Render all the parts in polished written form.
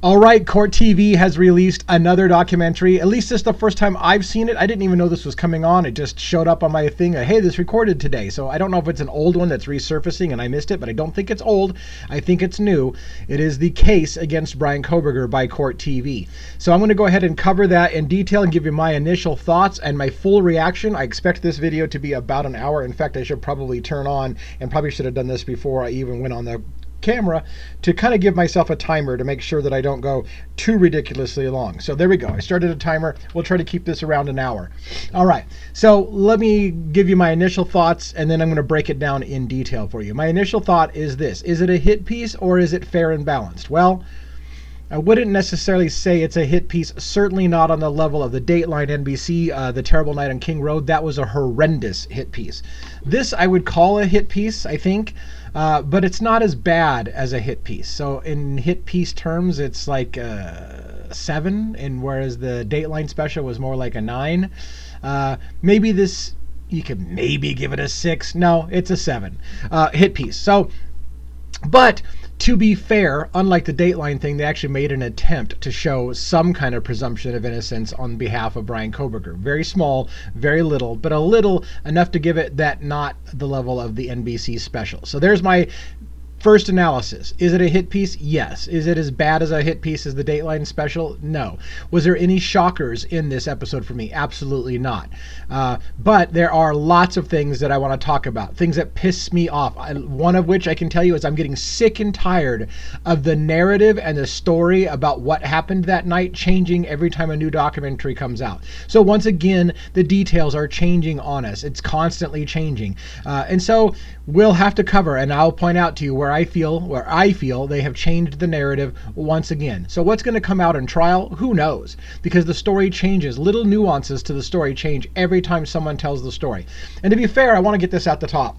All right, CourtTV has released another documentary. At least this is the first time I've seen it. I didn't even know this was coming on. It just showed up on my thing. Hey, this recorded today. So I don't know if it's an old one that's resurfacing and I missed it, but I don't think it's old. I think it's new. It is the case against Bryan Kohberger by CourtTV. So I'm going to go ahead and cover that in detail and give you my initial thoughts and my full reaction. I expect this video to be about an hour. In fact, I should probably turn on, and probably should have done this before I even went on the camera, to kind of give myself a timer to make sure that I don't go too ridiculously long. So there we go. I started a timer. We'll try to keep this around an hour. All right. So let me give you my initial thoughts, and then I'm going to break it down in detail for you. My initial thought is this: is it a hit piece or is it fair and balanced? Well, I wouldn't necessarily say it's a hit piece, certainly not on the level of the Dateline NBC, The Terrible Night on King Road. That was a horrendous hit piece. This I would call a hit piece, I think, but it's not as bad as a hit piece. So in hit piece terms, it's like a 7, and whereas the Dateline special was more like a 9. Maybe this, you could maybe give it a 6. No, it's a 7 hit piece. So, but to be fair, unlike the Dateline thing, they actually made an attempt to show some kind of presumption of innocence on behalf of Bryan Kohberger. Very small, very little, but a little enough to give it that not the level of the NBC special. So there's my first analysis. Is it a hit piece? Yes. Is it as bad as a hit piece as the Dateline special? No. Was there any shockers in this episode for me? Absolutely not. But there are lots of things that I want to talk about, things that piss me off. One of which I can tell you is I'm getting sick and tired of the narrative and the story about what happened that night changing every time a new documentary comes out. So once again, the details are changing on us. It's constantly changing. And so we'll have to cover, and I'll point out to you where I feel they have changed the narrative once again. So what's going to come out in trial? Who knows? Because the story changes. Little nuances to the story change every time someone tells the story. And to be fair, I want to get this at the top.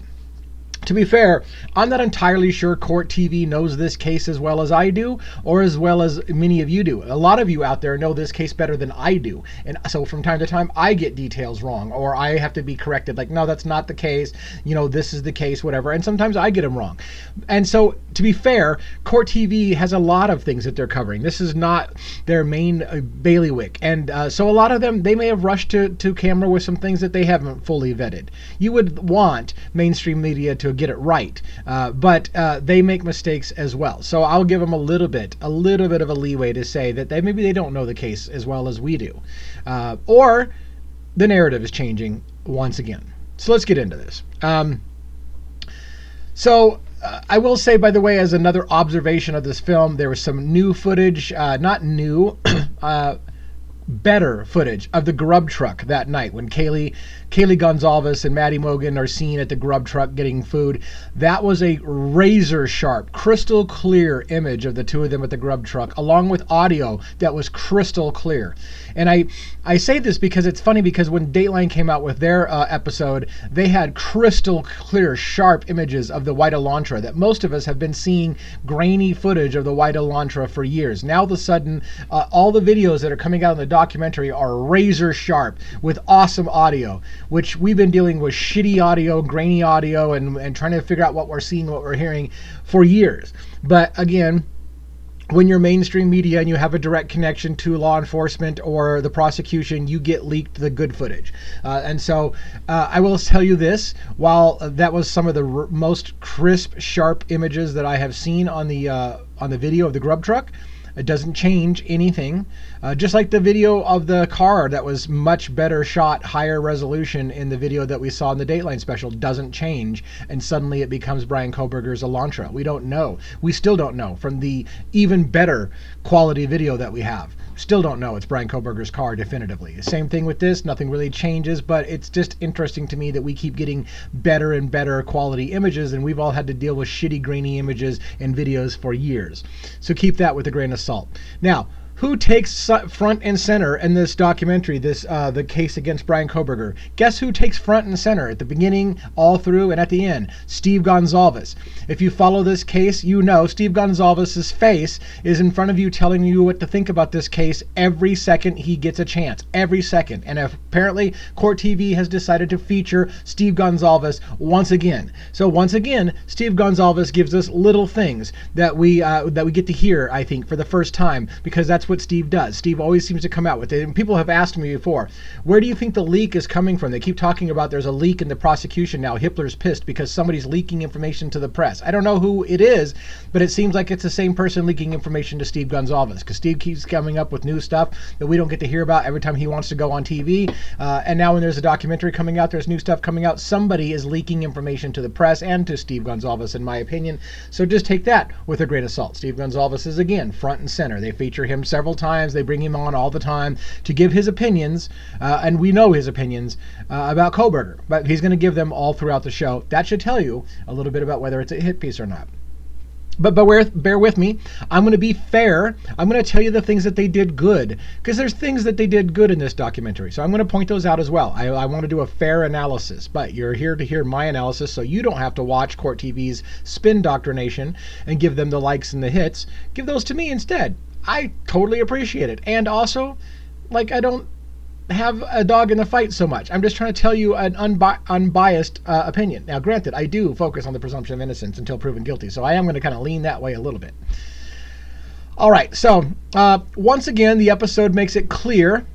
To be fair, I'm not entirely sure CourtTV knows this case as well as I do, or as well as many of you do. A lot of you out there know this case better than I do. And so from time to time, I get details wrong, or I have to be corrected. Like, no, that's not the case. You know, this is the case, whatever. And sometimes I get them wrong. And so, to be fair, CourtTV has a lot of things that they're covering. This is not their main bailiwick. And so a lot of them, they may have rushed to camera with some things that they haven't fully vetted. You would want mainstream media to get it right, but they make mistakes as well. So I'll give them a little bit of a leeway to say that maybe they don't know the case as well as we do, or the narrative is changing once again. So let's get into this. I will say, by the way, as another observation of this film, there was some new footage, not new, better footage of the grub truck that night when Kaylee Gonzalez and Maddie Mogan are seen at the grub truck getting food. That was a razor sharp, crystal clear image of the two of them at the grub truck, along with audio that was crystal clear. And I say this because it's funny, because when Dateline came out with their episode, they had crystal clear, sharp images of the white Elantra that most of us have been seeing grainy footage of the white Elantra for years. Now, all of a sudden, all the videos that are coming out in the documentary are razor sharp with awesome audio, which we've been dealing with shitty audio, grainy audio, and trying to figure out what we're seeing, what we're hearing for years. But again, when you're mainstream media and you have a direct connection to law enforcement or the prosecution, you get leaked the good footage. And so I will tell you this: while that was some of the most crisp, sharp images that I have seen on the video of the grub truck, it doesn't change anything. Just like the video of the car that was much better shot, higher resolution in the video that we saw in the Dateline special, doesn't change, and suddenly it becomes Bryan Kohberger's Elantra. We don't know. We still don't know from the even better quality video that we have. Still don't know it's Bryan Kohberger's car definitively. Same thing with this. Nothing really changes, but it's just interesting to me that we keep getting better and better quality images, and we've all had to deal with shitty, grainy images and videos for years. So keep that with a grain of salt. Now, Who takes front and center in this documentary, the case against Bryan Kohberger? Guess who takes front and center at the beginning, all through, and at the end? Steve Gonzalez. If you follow this case, you know Steve Gonzalez's face is in front of you telling you what to think about this case every second he gets a chance. Every second. And apparently, CourtTV has decided to feature Steve Gonzalez once again. So once again, Steve Gonzalez gives us little things that we get to hear, I think, for the first time, because that's what Steve does. Steve always seems to come out with it. And people have asked me before, where do you think the leak is coming from? They keep talking about there's a leak in the prosecution now. Hitler's pissed because somebody's leaking information to the press. I don't know who it is, but it seems like it's the same person leaking information to Steve Gonzalez, because Steve keeps coming up with new stuff that we don't get to hear about every time he wants to go on TV. And now when there's a documentary coming out, there's new stuff coming out. Somebody is leaking information to the press and to Steve Gonzalez, in my opinion. So just take that with a grain of salt. Steve Gonzalez is, again, front and center. They feature him several times. They bring him on all the time to give his opinions, and we know his opinions about Kohberger, but he's going to give them all throughout the show. That should tell you a little bit about whether it's a hit piece or not. But bear with me. I'm going to be fair. I'm going to tell you the things that they did good, because there's things that they did good in this documentary. So I'm going to point those out as well. I want to do a fair analysis, but you're here to hear my analysis, so you don't have to watch CourtTV's spin doctrination and give them the likes and the hits. Give those to me instead. I totally appreciate it. And also, like, I don't have a dog in the fight so much. I'm just trying to tell you an unbiased opinion. Now, granted, I do focus on the presumption of innocence until proven guilty, so I am going to kind of lean that way a little bit. All right, so once again, the episode makes it clear.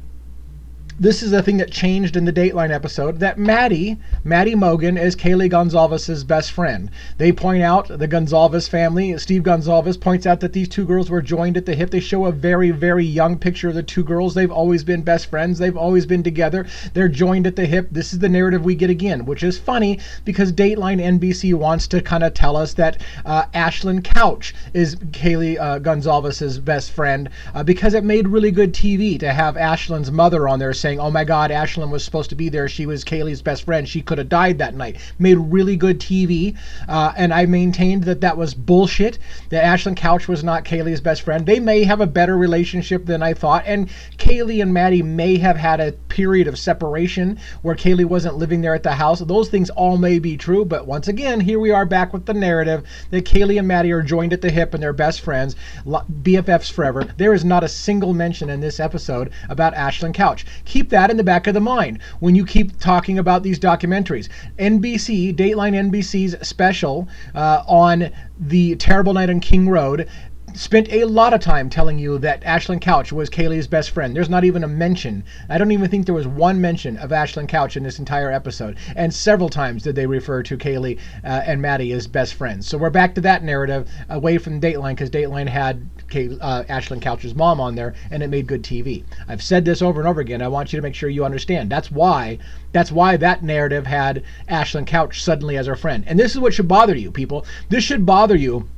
This is the thing that changed in the Dateline episode, that Maddie Mogen is Kaylee Gonzalez's best friend. They point out, the Gonzalez family, Steve Gonzalez points out that these two girls were joined at the hip. They show a very, very young picture of the two girls. They've always been best friends. They've always been together. They're joined at the hip. This is the narrative we get again, which is funny because Dateline NBC wants to kind of tell us that Ashlyn Couch is Kaylee Gonzalez's best friend because it made really good TV to have Ashlyn's mother on there saying, oh my God, Ashlyn was supposed to be there. She was Kaylee's best friend. She could have died that night. Made really good TV. And I maintained that that was bullshit, that Ashlyn Couch was not Kaylee's best friend. They may have a better relationship than I thought. And Kaylee and Maddie may have had a period of separation where Kaylee wasn't living there at the house. Those things all may be true. But once again, here we are back with the narrative that Kaylee and Maddie are joined at the hip and they're best friends, BFFs forever. There is not a single mention in this episode about Ashlyn Couch. Keep that in the back of the mind when you keep talking about these documentaries. NBC, Dateline NBC's special on the terrible night on King Road spent a lot of time telling you that Ashlyn Couch was Kaylee's best friend. There's not even a mention. I don't even think there was one mention of Ashlyn Couch in this entire episode. And several times did they refer to Kaylee and Maddie as best friends. So we're back to that narrative away from Dateline, because Dateline had Ashlyn Couch's mom on there and it made good TV. I've said this over and over again. I want you to make sure you understand. That's why that narrative had Ashlyn Couch suddenly as her friend. And this is what should bother you, people. This should bother you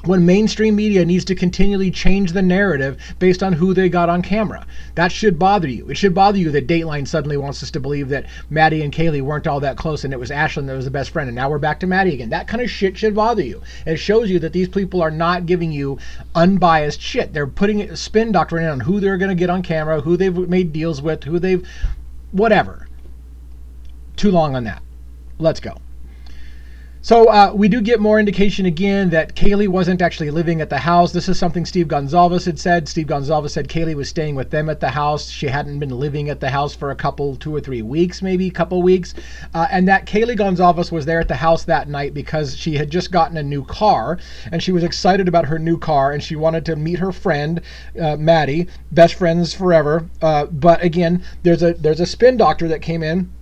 when mainstream media needs to continually change the narrative based on who they got on camera. That should bother you. It should bother you that Dateline suddenly wants us to believe that Maddie and Kaylee weren't all that close and it was Ashlyn that was the best friend, and now we're back to Maddie again. That kind of shit should bother you. And it shows you that these people are not giving you unbiased shit. They're putting a spin doctrine on who they're going to get on camera, who they've made deals with, who they've... whatever. Too long on that. Let's go. So we do get more indication again that Kaylee wasn't actually living at the house. This is something Steve Gonzalez had said. Steve Gonzalez said Kaylee was staying with them at the house. She hadn't been living at the house for 2 or 3 weeks, maybe a couple weeks. And that Kaylee Gonzalez was there at the house that night because she had just gotten a new car and she was excited about her new car and she wanted to meet her friend, Maddie, best friends forever. But again, there's a spin doctor that came in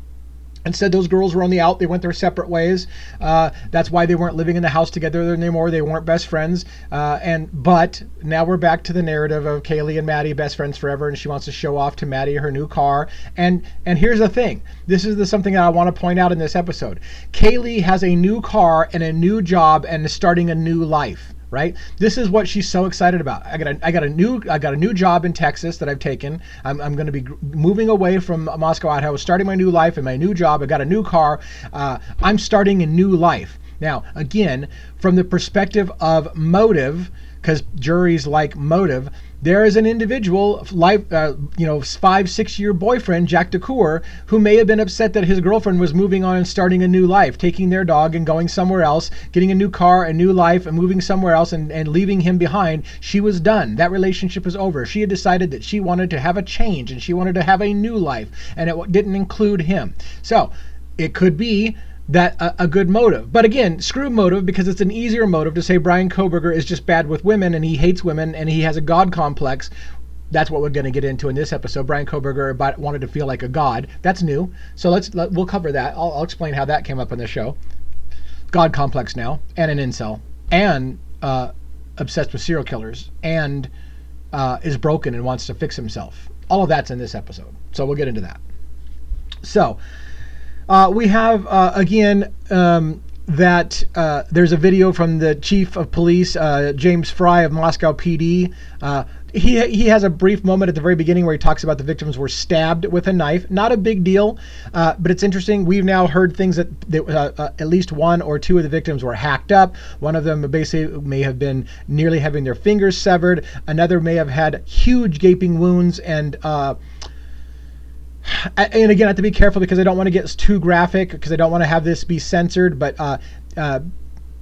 and said those girls were on the out. They went their separate ways. That's why they weren't living in the house together anymore. They weren't best friends. But now we're back to the narrative of Kaylee and Maddie best friends forever, and she wants to show off to Maddie her new car. And here's the thing. This is something that I want to point out in this episode. Kaylee has a new car and a new job and is starting a new life. Right? This is what she's so excited about. I got a new job in Texas that I've taken. I'm going to be moving away from Moscow, Idaho, starting my new life in my new job. I got a new car. I'm starting a new life. Now, again, from the perspective of motive, because juries like motive. There is an individual, 5-6 year boyfriend, Jack DeCour, who may have been upset that his girlfriend was moving on and starting a new life, taking their dog and going somewhere else, getting a new car, a new life, and moving somewhere else and leaving him behind. She was done. That relationship was over. She had decided that she wanted to have a change and she wanted to have a new life, and it didn't include him. So it could be that a good motive. But again, screw motive, because it's an easier motive to say Bryan Kohberger is just bad with women and he hates women and he has a God complex. That's what we're going to get into in this episode. Bryan Kohberger wanted to feel like a god. That's new. So we'll cover that. I'll explain how that came up on the show. God complex now, and an incel, and obsessed with serial killers, and is broken and wants to fix himself. All of that's in this episode. So we'll get into that. So we have, again, that there's a video from the chief of police, James Fry of Moscow PD. He has a brief moment at the very beginning where he talks about the victims were stabbed with a knife. Not a big deal, but it's interesting. We've now heard things that at least one or two of the victims were hacked up. One of them basically may have been nearly having their fingers severed. Another may have had huge gaping wounds, and again, I have to be careful because I don't want to get too graphic, because I don't want to have this be censored, but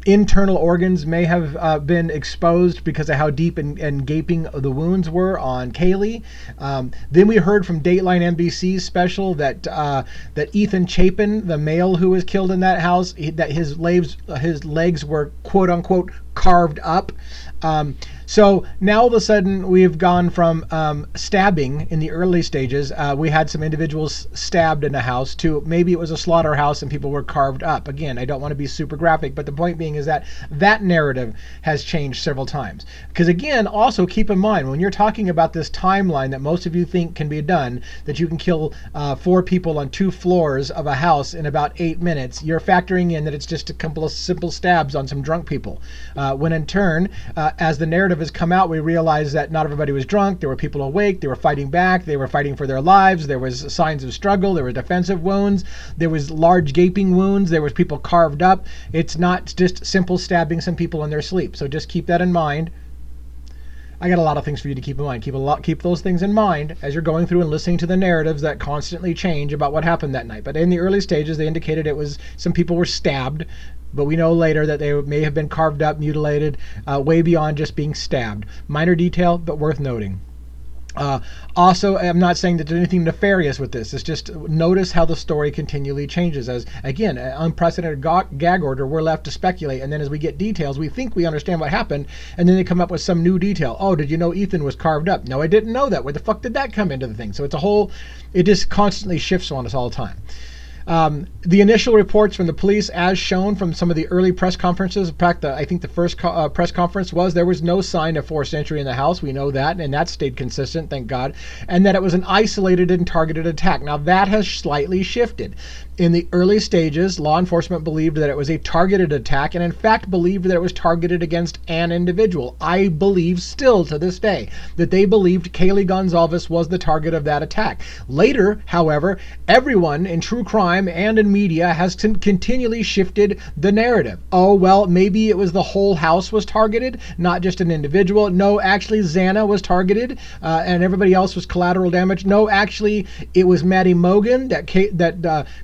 internal organs may have been exposed because of how deep and gaping the wounds were on Kaylee. Then we heard from Dateline NBC's special that Ethan Chapin, the male who was killed in that house, that his legs were quote unquote carved up. So now all of a sudden we've gone from stabbing in the early stages. We had some individuals stabbed in a house to maybe it was a slaughterhouse and people were carved up. Again, I don't want to be super graphic, but the point being is that narrative has changed several times. Because again, also keep in mind, when you're talking about this timeline that most of you think can be done, that you can kill 4 people on 2 floors of a house in about 8 minutes, you're factoring in that it's just a couple of simple stabs on some drunk people. When in turn, as the narrative has come out, we realize that not everybody was drunk. There were people awake. They were fighting back. They were fighting for their lives. There was signs of struggle. There were defensive wounds. There was large gaping wounds. There was people carved up. It's not just simple stabbing some people in their sleep. So just keep that in mind. I got a lot of things for you to keep in mind. Keep those things in mind as you're going through and listening to the narratives that constantly change about what happened that night. But in the early stages, they indicated it was some people were stabbed. But we know later that they may have been carved up, mutilated, way beyond just being stabbed. Minor detail, but worth noting. Also, I'm not saying that there's anything nefarious with this. It's just notice how the story continually changes. As, again, an unprecedented gag order, we're left to speculate. And then as we get details, we think we understand what happened. And then they come up with some new detail. Oh, did you know Ethan was carved up? No, I didn't know that. Where the fuck did that come into the thing? So it just constantly shifts on us all the time. The initial reports from the police, as shown from some of the early press conferences, in fact, I think the first press conference was there was no sign of forced entry in the house. We know that, and that stayed consistent, thank God, and that it was an isolated and targeted attack. Now, that has slightly shifted. In the early stages, law enforcement believed that it was a targeted attack, and in fact believed that it was targeted against an individual. I believe still to this day that they believed Kaylee Gonzalez was the target of that attack. Later, however, everyone in true crime and in media has continually shifted the narrative. Oh, well, maybe it was the whole house was targeted, not just an individual. No, actually, Xana was targeted, and everybody else was collateral damage. No, actually, it was Maddie Mogan that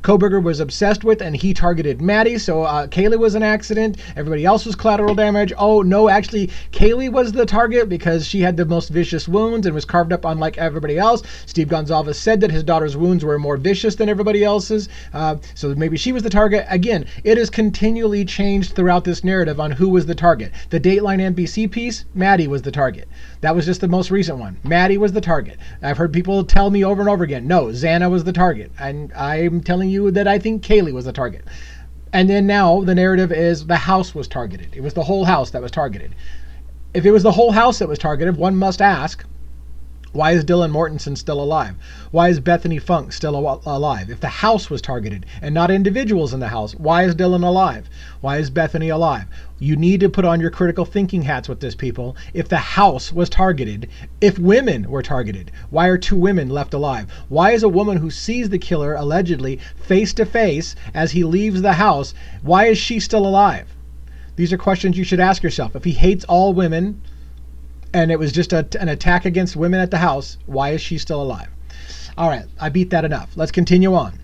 Kohberger was obsessed with, and he targeted Maddie, so Kaylee was an accident. Everybody else was collateral damage. Oh, no, actually, Kaylee was the target because she had the most vicious wounds and was carved up unlike everybody else. Steve Gonzalez said that his daughter's wounds were more vicious than everybody else's, so maybe she was the target. Again, it has continually changed throughout this narrative on who was the target. The Dateline NBC piece, Maddie was the target. That was just the most recent one. Maddie was the target. I've heard people tell me over and over again, no, Xana was the target. And I'm telling you that I think Kaylee was the target. And then now the narrative is the house was targeted. It was the whole house that was targeted. If it was the whole house that was targeted, one must ask, why is Dylan Mortensen still alive? Why is Bethany Funk still alive? If the house was targeted and not individuals in the house, why is Dylan alive? Why is Bethany alive? You need to put on your critical thinking hats with this, people. If the house was targeted, if women were targeted, why are 2 women left alive? Why is a woman who sees the killer allegedly face to face as he leaves the house, why is she still alive? These are questions you should ask yourself. If he hates all women, and it was just an attack against women at the house, why is she still alive? All right, I beat that enough. Let's continue on.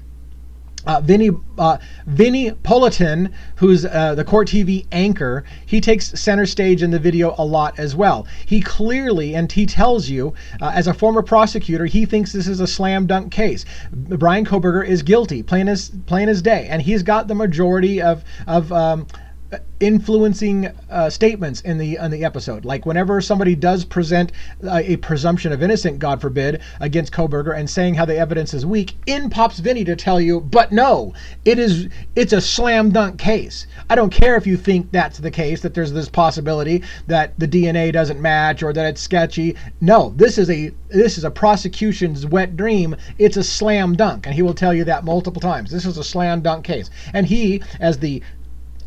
Vinny Politan, who's the Court TV anchor, he takes center stage in the video a lot as well. He clearly, and he tells you, as a former prosecutor, he thinks this is a slam dunk case. Bryan Kohberger is guilty, plain as day, and he's got the majority of influencing statements in the episode. Like whenever somebody does present a presumption of innocent, God forbid, against Kohberger and saying how the evidence is weak, in pops Vinny to tell you, but no, it's a slam dunk case. I don't care if you think that's the case, that there's this possibility that the DNA doesn't match or that it's sketchy. No, this is a prosecution's wet dream. It's a slam dunk, and he will tell you that multiple times. This is a slam dunk case, and he, as the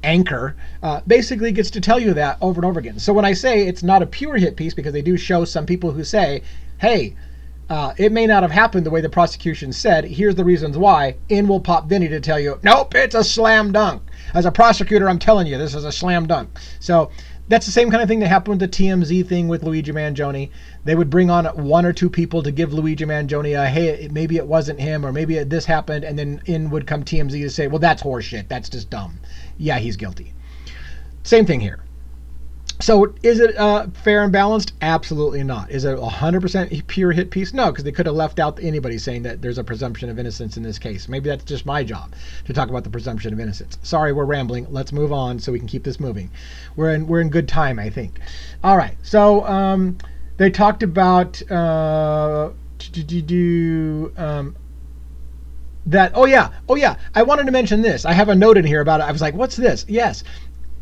anchor, basically gets to tell you that over and over again. So when I say it's not a pure hit piece, because they do show some people who say, hey, it may not have happened the way the prosecution said, here's the reasons why, in will pop Vinny to tell you, nope, it's a slam dunk. As a prosecutor, I'm telling you, this is a slam dunk. So that's the same kind of thing that happened with the TMZ thing with Luigi Mangione. They would bring on one or two people to give Luigi Mangione a, hey, maybe it wasn't him, or maybe this happened, and then in would come TMZ to say, well, that's horseshit. That's just dumb. Yeah, he's guilty. Same thing here. So is it fair and balanced? Absolutely not. Is it 100% pure hit piece? No, because they could have left out anybody saying that there's a presumption of innocence in this case. Maybe that's just my job to talk about the presumption of innocence. Sorry, we're rambling. Let's move on so we can keep this moving. We're in good time, I think. All right. So they talked about that. Oh yeah. I wanted to mention this. I have a note in here about it. I was like, what's this? Yes.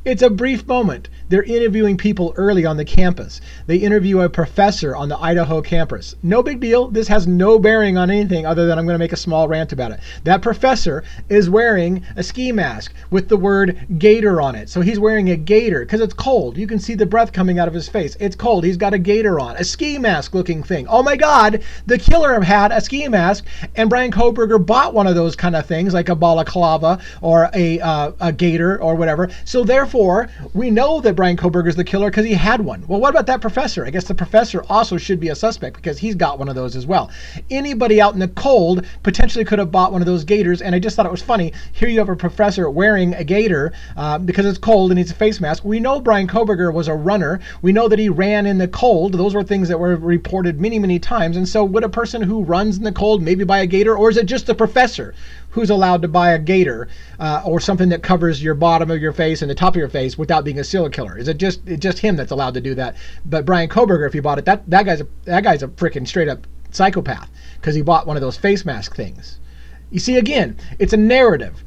It's a brief moment. They're interviewing people early on the campus. They interview a professor on the Idaho campus. No big deal. This has no bearing on anything other than I'm going to make a small rant about it. That professor is wearing a ski mask with the word gator on it. So he's wearing a gator because it's cold. You can see the breath coming out of his face. It's cold. He's got a gator on, a ski mask looking thing. Oh my God, the killer had a ski mask, and Bryan Kohberger bought one of those kind of things like a balaclava or a gator or whatever. So therefore, we know that Bryan Kohberger is the killer because he had one. Well, what about that professor? I guess the professor also should be a suspect because he's got one of those as well. Anybody out in the cold potentially could have bought one of those gators, and I just thought it was funny. Here you have a professor wearing a gator because it's cold and needs a face mask. We know Bryan Kohberger was a runner. We know that he ran in the cold. Those were things that were reported many, many times. And so would a person who runs in the cold maybe buy a gator, or is it just the professor who's allowed to buy a gator or something that covers your bottom of your face and the top of your face without being a serial killer? Is it just him that's allowed to do that? But Bryan Kohberger, if he bought it, that guy's a freaking straight up psychopath because he bought one of those face mask things. You see, again, it's a narrative.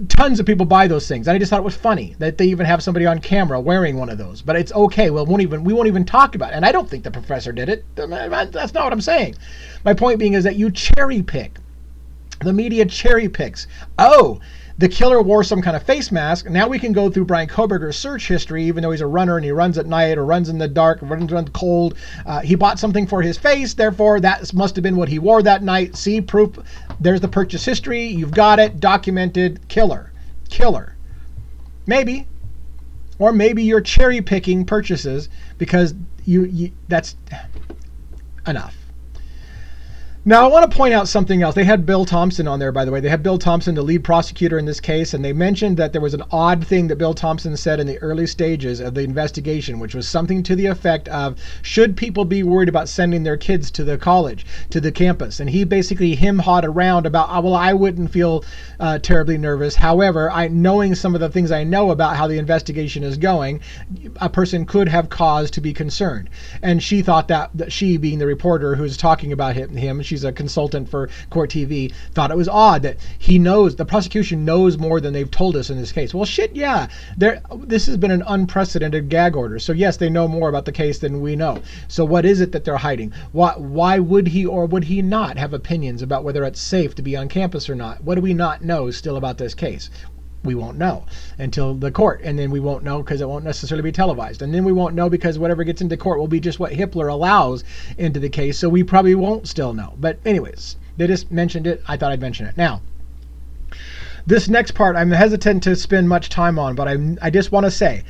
Tons of people buy those things. And I just thought it was funny that they even have somebody on camera wearing one of those. But it's okay. We won't even talk about it. And I don't think the professor did it. That's not what I'm saying. My point being is that you cherry pick. The media cherry picks. Oh, the killer wore some kind of face mask. Now we can go through Bryan Kohberger's search history, even though he's a runner and he runs at night or runs in the dark, runs in the cold. He bought something for his face. Therefore, that must have been what he wore that night. See, proof. There's the purchase history. You've got it. Documented. Killer. Maybe. Or maybe you're cherry picking purchases because you that's enough. Now, I want to point out something else. They had Bill Thompson on there, by the way. They had Bill Thompson, the lead prosecutor in this case, and they mentioned that there was an odd thing that Bill Thompson said in the early stages of the investigation, which was something to the effect of, should people be worried about sending their kids to the college, to the campus? And he basically hawed around about, well, I wouldn't feel terribly nervous. However, knowing some of the things I know about how the investigation is going, a person could have cause to be concerned. And she thought that she, being the reporter who's talking about him, she's a consultant for Court TV, thought it was odd that the prosecution knows more than they've told us in this case. Well, shit, yeah. This has been an unprecedented gag order. So yes, they know more about the case than we know. So what is it that they're hiding? Why would he or would he not have opinions about whether it's safe to be on campus or not? What do we not know still about this case? We won't know until the court, and then we won't know because it won't necessarily be televised, and then we won't know because whatever gets into court will be just what Hippler allows into the case, so we probably won't still know. But anyways, they just mentioned it. I thought I'd mention it. Now, this next part I'm hesitant to spend much time on, but I just want to say,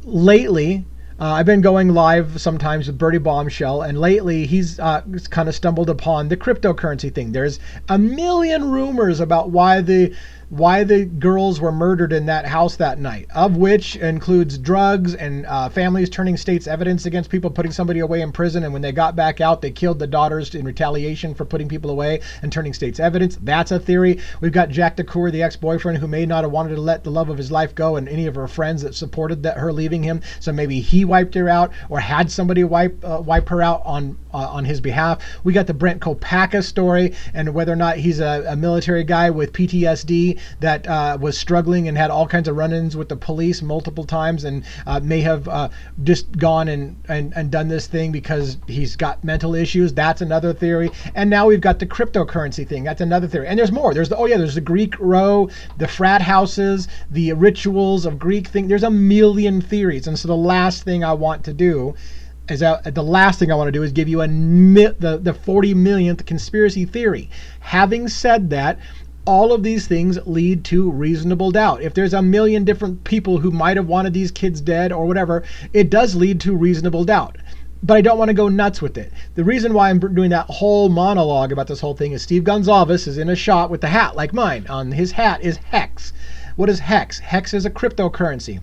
lately I've been going live sometimes with Birdie Bombshell, and lately he's kind of stumbled upon the cryptocurrency thing. There's a million rumors about why the girls were murdered in that house that night, of which includes drugs and families turning state's evidence against people, putting somebody away in prison, and when they got back out, they killed the daughters in retaliation for putting people away and turning state's evidence. That's a theory. We've got Jack DeCour, the ex-boyfriend, who may not have wanted to let the love of his life go, and any of her friends that supported her leaving him, so maybe he wiped her out or had somebody wipe her out on his behalf. We got the Bryan Kohberger story, and whether or not he's a military guy with PTSD that was struggling and had all kinds of run-ins with the police multiple times, and may have just gone and done this thing because he's got mental issues. That's another theory. And now we've got the cryptocurrency thing. That's another theory. And there's more. There's the Greek row, the frat houses, the rituals of Greek thing. There's a million theories. And so the last thing I want to do is give you the 40 millionth conspiracy theory. Having said that, all of these things lead to reasonable doubt. If there's a million different people who might have wanted these kids dead or whatever, it does lead to reasonable doubt. But I don't want to go nuts with it. The reason why I'm doing that whole monologue about this whole thing is Steve Gonzalez is in a shot with a hat like mine. On his hat is Hex. What is Hex? Hex is a cryptocurrency.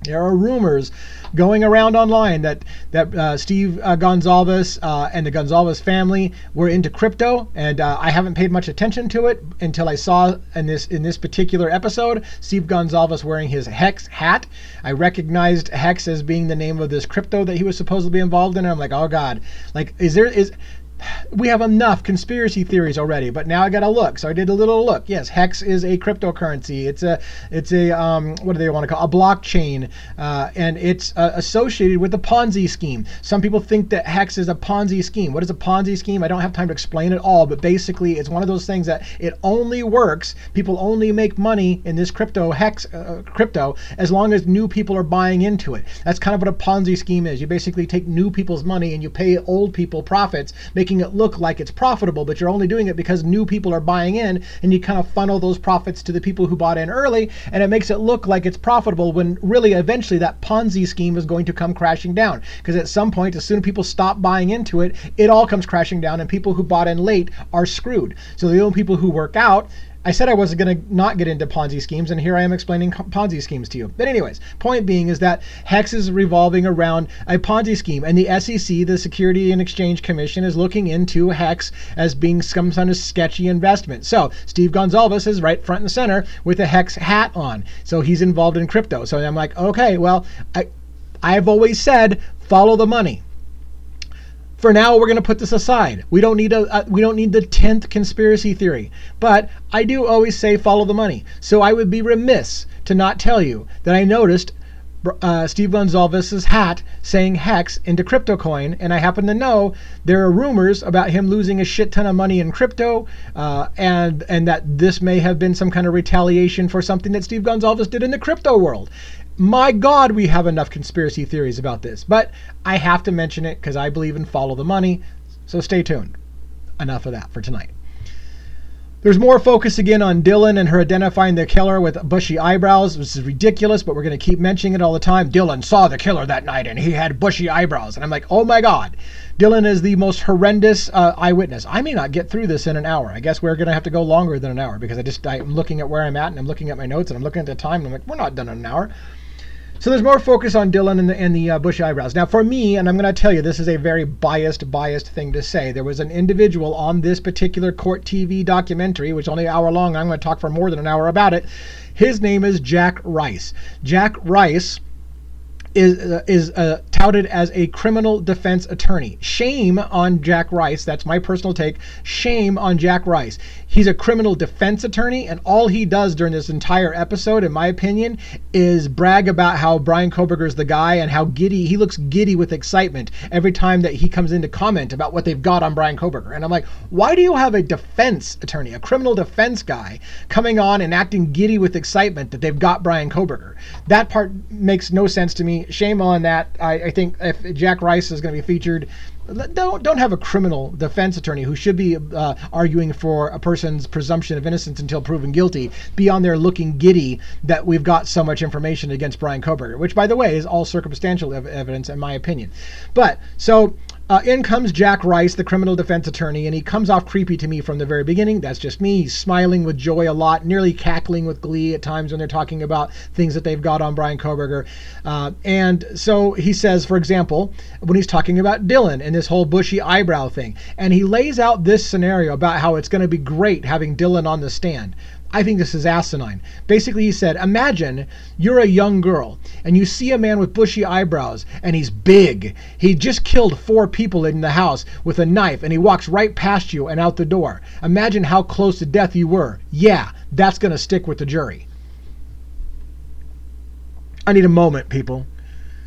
There are rumors going around online that Steve Gonzalez and the Gonzalez family were into crypto, and I haven't paid much attention to it until I saw in this particular episode Steve Gonzalez wearing his Hex hat. I recognized Hex as being the name of this crypto that he was supposedly involved in, and I'm like, oh God, like we have enough conspiracy theories already, but now I gotta look. So I did a little look. Yes, Hex is a cryptocurrency. It's a what do they want to call a blockchain, and it's associated with a Ponzi scheme. Some people think that Hex is a Ponzi scheme. What is a Ponzi scheme? I don't have time to explain it all, but basically it's one of those things that it only works. People only make money in this crypto as long as new people are buying into it. That's kind of what a Ponzi scheme is. You basically take new people's money and you pay old people profits, making it look like it's profitable, but you're only doing it because new people are buying in, and you kind of funnel those profits to the people who bought in early, and it makes it look like it's profitable when really eventually that Ponzi scheme is going to come crashing down, because at some point, as soon as people stop buying into it, it all comes crashing down, and people who bought in late are screwed. So the only people who work out, I said I wasn't going to not get into Ponzi schemes, and here I am explaining Ponzi schemes to you. But anyways, point being is that Hex is revolving around a Ponzi scheme, and the SEC, the Security and Exchange Commission, is looking into Hex as being some kind of sketchy investment. So Steve Gonzalez is right front and center with a Hex hat on. So he's involved in crypto. So I'm like, okay, well, I've always said follow the money. For now, we're going to put this aside. We don't need the 10th conspiracy theory, but I do always say follow the money. So I would be remiss to not tell you that I noticed Steve Gonzalez's hat saying Hex into crypto coin, and I happen to know there are rumors about him losing a shit ton of money in crypto, and that this may have been some kind of retaliation for something that Steve Gonzalez did in the crypto world. My God, we have enough conspiracy theories about this, but I have to mention it because I believe in follow the money, so stay tuned. Enough of that for tonight. There's more focus again on Dylan and her identifying the killer with bushy eyebrows, which is ridiculous, but we're going to keep mentioning it all the time. Dylan saw the killer that night and he had bushy eyebrows. And I'm like, oh my God, Dylan is the most horrendous eyewitness. I may not get through this in an hour. I guess we're going to have to go longer than an hour because I'm looking at where I'm at and I'm looking at my notes and I'm looking at the time and I'm like, we're not done in an hour. So there's more focus on Dylan and the bushy eyebrows. Now for me, and I'm going to tell you, this is a very biased thing to say. There was an individual on this particular CourtTV documentary, which is only an hour long. I'm going to talk for more than an hour about it. His name is Jack Rice. Jack Rice is touted as a criminal defense attorney. Shame on Jack Rice. That's my personal take. Shame on Jack Rice. He's a criminal defense attorney, and all he does during this entire episode, in my opinion, is brag about how Bryan Kohberger is the guy and how he looks giddy with excitement every time that he comes in to comment about what they've got on Bryan Kohberger. And I'm like, why do you have a defense attorney, a criminal defense guy, coming on and acting giddy with excitement that they've got Bryan Kohberger? That part makes no sense to me. Shame on that. I think if Jack Rice is going to be featured, don't have a criminal defense attorney who should be arguing for a person's presumption of innocence until proven guilty be on there looking giddy that we've got so much information against Bryan Kohberger, which, by the way, is all circumstantial evidence in my opinion. But so in comes Jack Rice, the criminal defense attorney, and he comes off creepy to me from the very beginning. That's just me. He's smiling with joy a lot, nearly cackling with glee at times when they're talking about things that they've got on Bryan Kohberger. And so he says, for example, when he's talking about Dylan and this whole bushy eyebrow thing, and he lays out this scenario about how it's going to be great having Dylan on the stand. I think this is asinine. Basically, he said, imagine you're a young girl and you see a man with bushy eyebrows and he's big. He just killed 4 people in the house with a knife and he walks right past you and out the door. Imagine how close to death you were. Yeah, that's going to stick with the jury. I need a moment, people.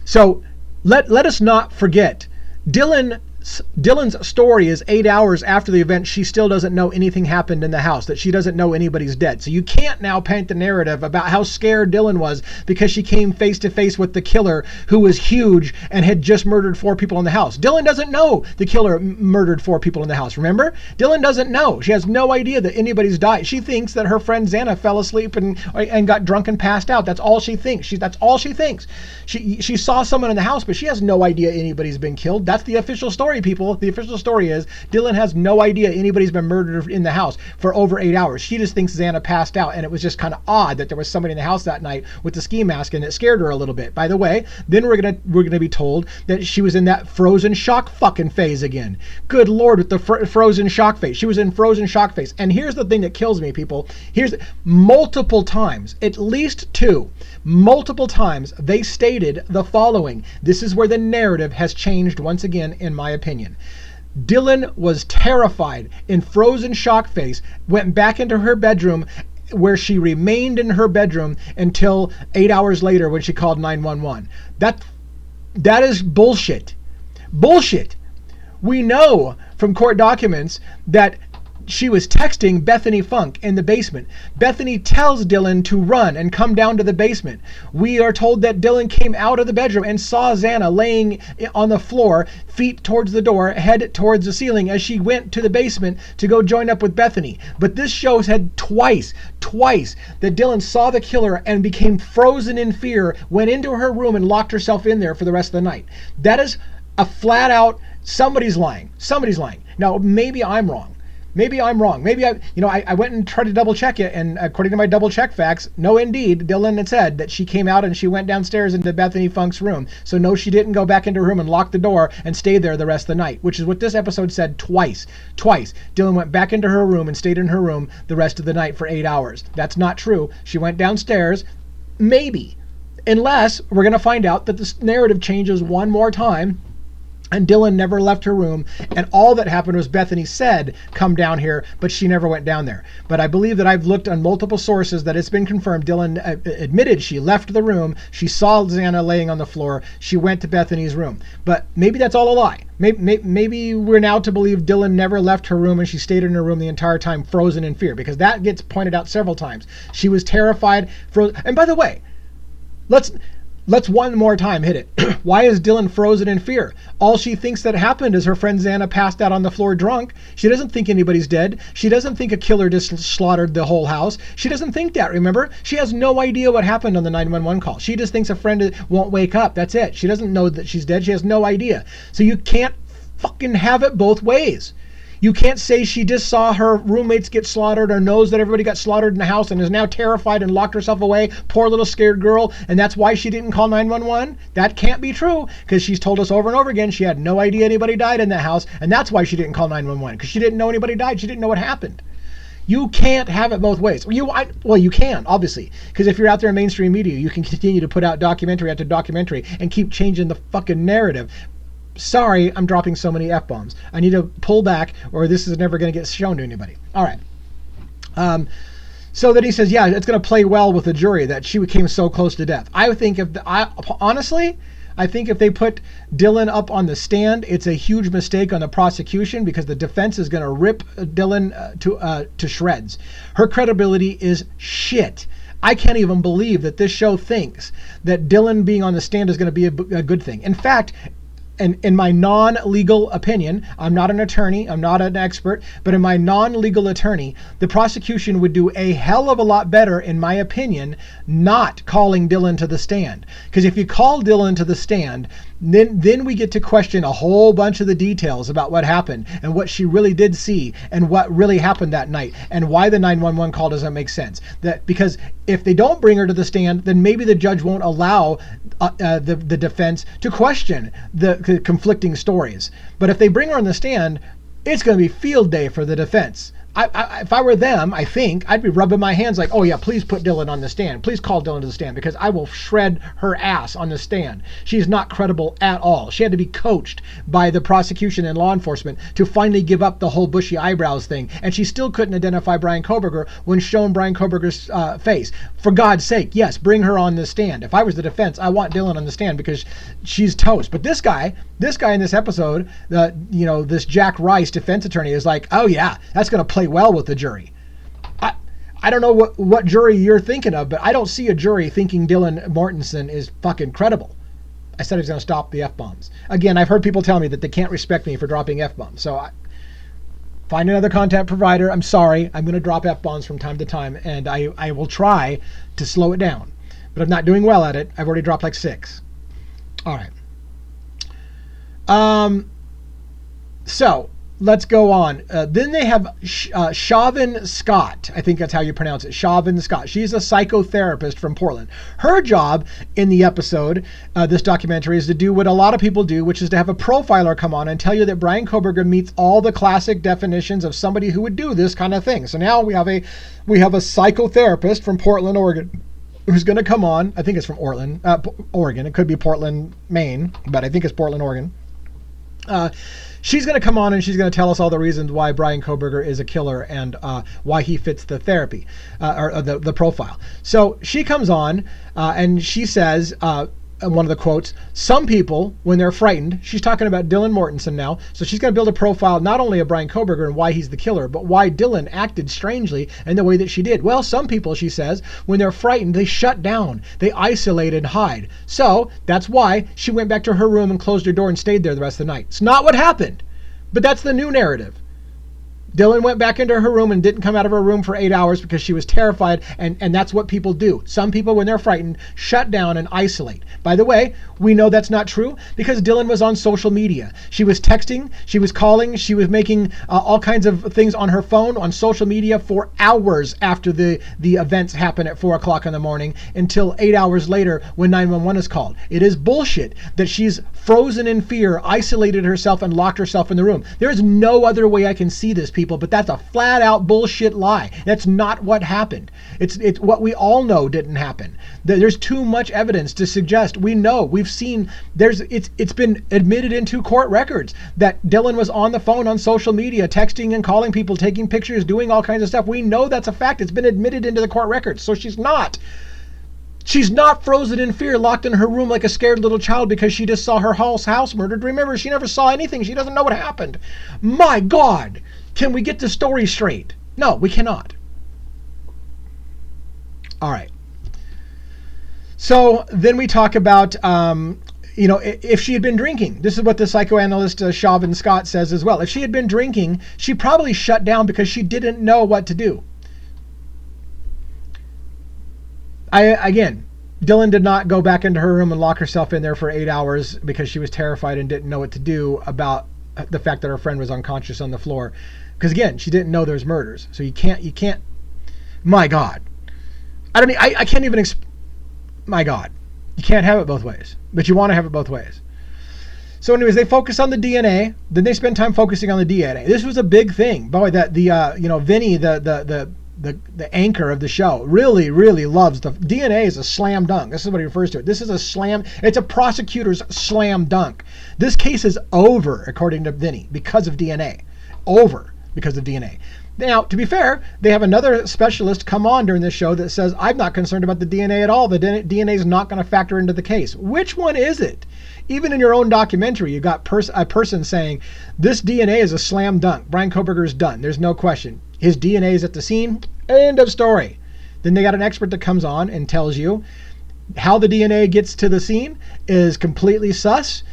So let us not forget, Dylan's story is 8 hours after the event. She still doesn't know anything happened in the house, that she doesn't know anybody's dead. So you can't now paint the narrative about how scared Dylan was because she came face to face with the killer who was huge and had just murdered 4 people in the house. Dylan doesn't know the killer murdered 4 people in the house. Remember? Dylan doesn't know. She has no idea that anybody's died. She thinks that her friend Xana fell asleep and got drunk and passed out. That's all she thinks. That's all she thinks. She saw someone in the house, but she has no idea anybody's been killed. That's the official story, people. The official story is Dylan has no idea anybody's been murdered in the house for over 8 hours. She just thinks Xana passed out, and it was just kind of odd that there was somebody in the house that night with the ski mask, and it scared her a little bit. By the way, then we're gonna be told that she was in that frozen shock fucking phase again. Good Lord, with the frozen shock phase. She was in frozen shock phase. And here's the thing that kills me, people. Here's multiple times, at least 2, multiple times they stated the following. This is where the narrative has changed once again, in my opinion. Dylan was terrified, in frozen shock face, went back into her bedroom, where she remained in her bedroom until 8 hours later when she called 911. That is bullshit. Bullshit. We know from court documents that she was texting Bethany Funk in the basement. Bethany tells Dylan to run and come down to the basement. We are told that Dylan came out of the bedroom and saw Xana laying on the floor, feet towards the door, head towards the ceiling as she went to the basement to go join up with Bethany. But this show said twice that Dylan saw the killer and became frozen in fear, went into her room and locked herself in there for the rest of the night. That is a flat out, somebody's lying. Somebody's lying. Now, maybe I'm wrong. Maybe I'm wrong. Maybe I went and tried to double check it, and according to my double check facts, no, indeed, Dylan had said that she came out and she went downstairs into Bethany Funk's room. So no, she didn't go back into her room and lock the door and stay there the rest of the night, which is what this episode said twice. Dylan went back into her room and stayed in her room the rest of the night for 8 hours. That's not true. She went downstairs, maybe, unless we're going to find out that this narrative changes one more time and Dylan never left her room, and all that happened was Bethany said, come down here, but she never went down there. But I believe that I've looked on multiple sources that it's been confirmed. Dylan admitted she left the room, she saw Xana laying on the floor, she went to Bethany's room. But maybe that's all a lie. Maybe we're now to believe Dylan never left her room and she stayed in her room the entire time, frozen in fear, because that gets pointed out several times. She was terrified, frozen. And by the way, let's one more time hit it. Why is Dylan frozen in fear? All she thinks that happened is her friend Xana passed out on the floor drunk. She doesn't think anybody's dead. She doesn't think a killer just slaughtered the whole house. She doesn't think that, remember? She has no idea what happened on the 911 call. She just thinks a friend won't wake up. That's it. She doesn't know that she's dead. She has no idea. So you can't fucking have it both ways. You can't say she just saw her roommates get slaughtered or knows that everybody got slaughtered in the house and is now terrified and locked herself away. Poor little scared girl. And that's why she didn't call 911. That can't be true, because she's told us over and over again she had no idea anybody died in that house. And that's why she didn't call 911, because she didn't know anybody died. She didn't know what happened. You can't have it both ways. Well, you can, obviously, because if you're out there in mainstream media, you can continue to put out documentary after documentary and keep changing the fucking narrative. Sorry, I'm dropping so many F-bombs. I need to pull back, or this is never going to get shown to anybody. All right. So then he says, yeah, it's going to play well with the jury that she came so close to death. I think honestly, I think if they put Dylan up on the stand, it's a huge mistake on the prosecution, because the defense is going to rip Dylan to shreds. Her credibility is shit. I can't even believe that this show thinks that Dylan being on the stand is going to be a good thing. In fact, in my non-legal opinion, I'm not an attorney, I'm not an expert, but in my non-legal attorney, the prosecution would do a hell of a lot better, in my opinion, not calling Dylan to the stand. Because if you call Dylan to the stand, then we get to question a whole bunch of the details about what happened and what she really did see and what really happened that night and why the 911 call doesn't make sense. Because if they don't bring her to the stand, then maybe the judge won't allow the defense to question the conflicting stories. But if they bring her on the stand, it's going to be field day for the defense. If I were them, I think I'd be rubbing my hands like, oh yeah, please put Dylan on the stand. Please call Dylan to the stand, because I will shred her ass on the stand. She's not credible at all. She had to be coached by the prosecution and law enforcement to finally give up the whole bushy eyebrows thing. And she still couldn't identify Bryan Kohberger when shown Bryan Kohberger's face. For God's sake, yes, bring her on the stand. If I was the defense, I want Dylan on the stand because she's toast. But this guy in this episode, this Jack Rice defense attorney is like, oh yeah, that's going to play well with the jury. I don't know what jury you're thinking of, but I don't see a jury thinking Dylan Mortensen is fucking credible. I said I was going to stop the F-bombs. Again, I've heard people tell me that they can't respect me for dropping F-bombs. So find another content provider. I'm sorry. I'm going to drop F-bombs from time to time, and I will try to slow it down. But I'm not doing well at it. I've already dropped like 6. All right. So let's go on. Then they have Chauvin Scott. I think that's how you pronounce it. Chauvin Scott. She's a psychotherapist from Portland. Her job in the episode, this documentary, is to do what a lot of people do, which is to have a profiler come on and tell you that Bryan Kohberger meets all the classic definitions of somebody who would do this kind of thing. So now we have a psychotherapist from Portland, Oregon, who's going to come on. I think it's from Oregon. It could be Portland, Maine, but I think it's Portland, Oregon. She's going to come on and she's going to tell us all the reasons why Bryan Kohberger is a killer and why he fits the therapy or the profile. So she comes on and she says, one of the quotes, some people, when they're frightened, she's talking about Dylan Mortensen now, so she's going to build a profile not only of Bryan Kohberger and why he's the killer, but why Dylan acted strangely in the way that she did. Well, some people, she says, when they're frightened, they shut down, they isolate and hide. So that's why she went back to her room and closed her door and stayed there the rest of the night. It's not what happened, but that's the new narrative. Dylan went back into her room and didn't come out of her room for 8 hours because she was terrified, and that's what people do. Some people, when they're frightened, shut down and isolate. By the way, we know that's not true because Dylan was on social media. She was texting, she was calling, she was making all kinds of things on her phone, on social media for hours after the events happen at 4 o'clock in the morning until 8 hours later when 911 is called. It is bullshit that she's frozen in fear, isolated herself, and locked herself in the room. There is no other way I can see this, people, but that's a flat out bullshit lie. That's not what happened. It's what we all know didn't happen. There's too much evidence to suggest. We know, we've seen, it's been admitted into court records that Dylan was on the phone on social media, texting and calling people, taking pictures, doing all kinds of stuff. We know that's a fact. It's been admitted into the court records. So she's not frozen in fear, locked in her room like a scared little child because she just saw her house murdered. Remember, she never saw anything. She doesn't know what happened. My God, can we get the story straight? No, we cannot. All right. So then we talk about, if she had been drinking. This is what the psychoanalyst Chauvin Scott says as well. If she had been drinking, she probably shut down because she didn't know what to do. Again, Dylan did not go back into her room and lock herself in there for 8 hours because she was terrified and didn't know what to do about the fact that her friend was unconscious on the floor. Because again, she didn't know there was murders. So you can't, my God. I can't even, my God. You can't have it both ways, but you want to have it both ways. So anyways, they focus on the DNA. Then they spend time focusing on the DNA. This was a big thing. Boy, that Vinny, the anchor of the show, really, really loves the DNA is a slam dunk. This is what he refers to it. This is it's a prosecutor's slam dunk. This case is over, according to Vinny, because of DNA. Over because of DNA. Now, to be fair, they have another specialist come on during this show that says, I'm not concerned about the DNA at all. The DNA is not going to factor into the case. Which one is it? Even in your own documentary, you got a person saying, this DNA is a slam dunk. Bryan Kohberger is done. There's no question. His DNA is at the scene. End of story. Then they got an expert that comes on and tells you how the DNA gets to the scene is completely sus.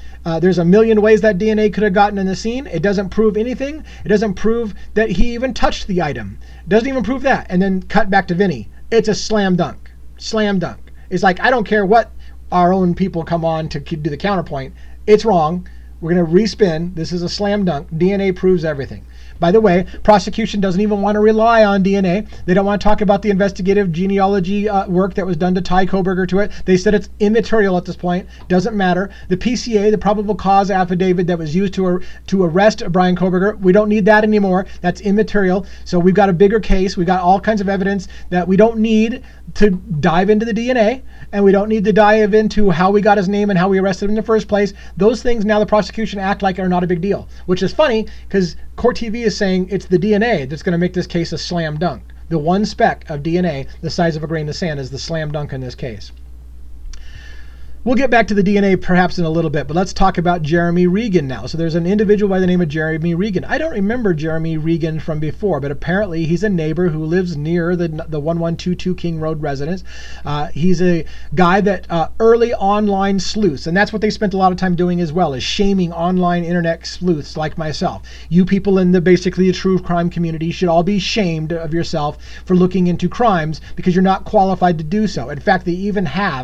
There's a million ways that DNA could have gotten in the scene. It doesn't prove anything. It doesn't prove that he even touched the item. It doesn't even prove that. And then cut back to Vinny. It's a slam dunk. Slam dunk. It's like, I don't care what our own people come on to do the counterpoint. It's wrong. We're going to respin. This is a slam dunk. DNA proves everything. By the way, prosecution doesn't even want to rely on DNA. They don't want to talk about the investigative genealogy work that was done to tie Kohberger to it. They said it's immaterial at this point. Doesn't matter. The PCA, the probable cause affidavit that was used to arrest Bryan Kohberger, we don't need that anymore. That's immaterial. So we've got a bigger case. We've got all kinds of evidence that we don't need to dive into the DNA, and we don't need to dive into how we got his name and how we arrested him in the first place. Those things now the prosecution act like are not a big deal, which is funny because CourtTV is saying it's the DNA that's going to make this case a slam dunk. The one speck of DNA the size of a grain of sand is the slam dunk in this case. We'll get back to the DNA perhaps in a little bit, but let's talk about Jeremy Regan now. So there's an individual by the name of Jeremy Regan. I don't remember Jeremy Regan from before, but apparently he's a neighbor who lives near the 1122 King Road residence. He's a guy that early online sleuths, and that's what they spent a lot of time doing as well, is shaming online internet sleuths like myself. You people in the basically the true crime community should all be shamed of yourself for looking into crimes because you're not qualified to do so. In fact, they even have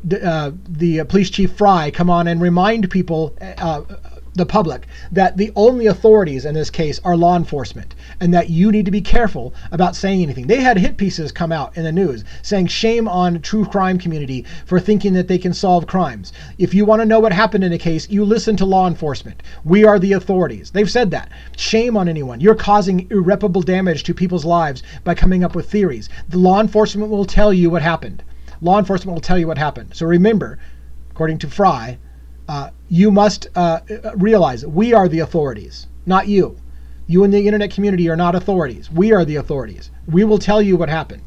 the police chief Fry come on and remind people, the public, that the only authorities in this case are law enforcement and that you need to be careful about saying anything. They had hit pieces come out in the news saying shame on true crime community for thinking that they can solve crimes. If you want to know what happened in a case, you listen to law enforcement. We are the authorities. They've said that. Shame on anyone. You're causing irreparable damage to people's lives by coming up with theories. The law enforcement will tell you what happened. Law enforcement will tell you what happened. So remember, according to Fry, you must realize we are the authorities, not you. You in the internet community are not authorities. We are the authorities. We will tell you what happened.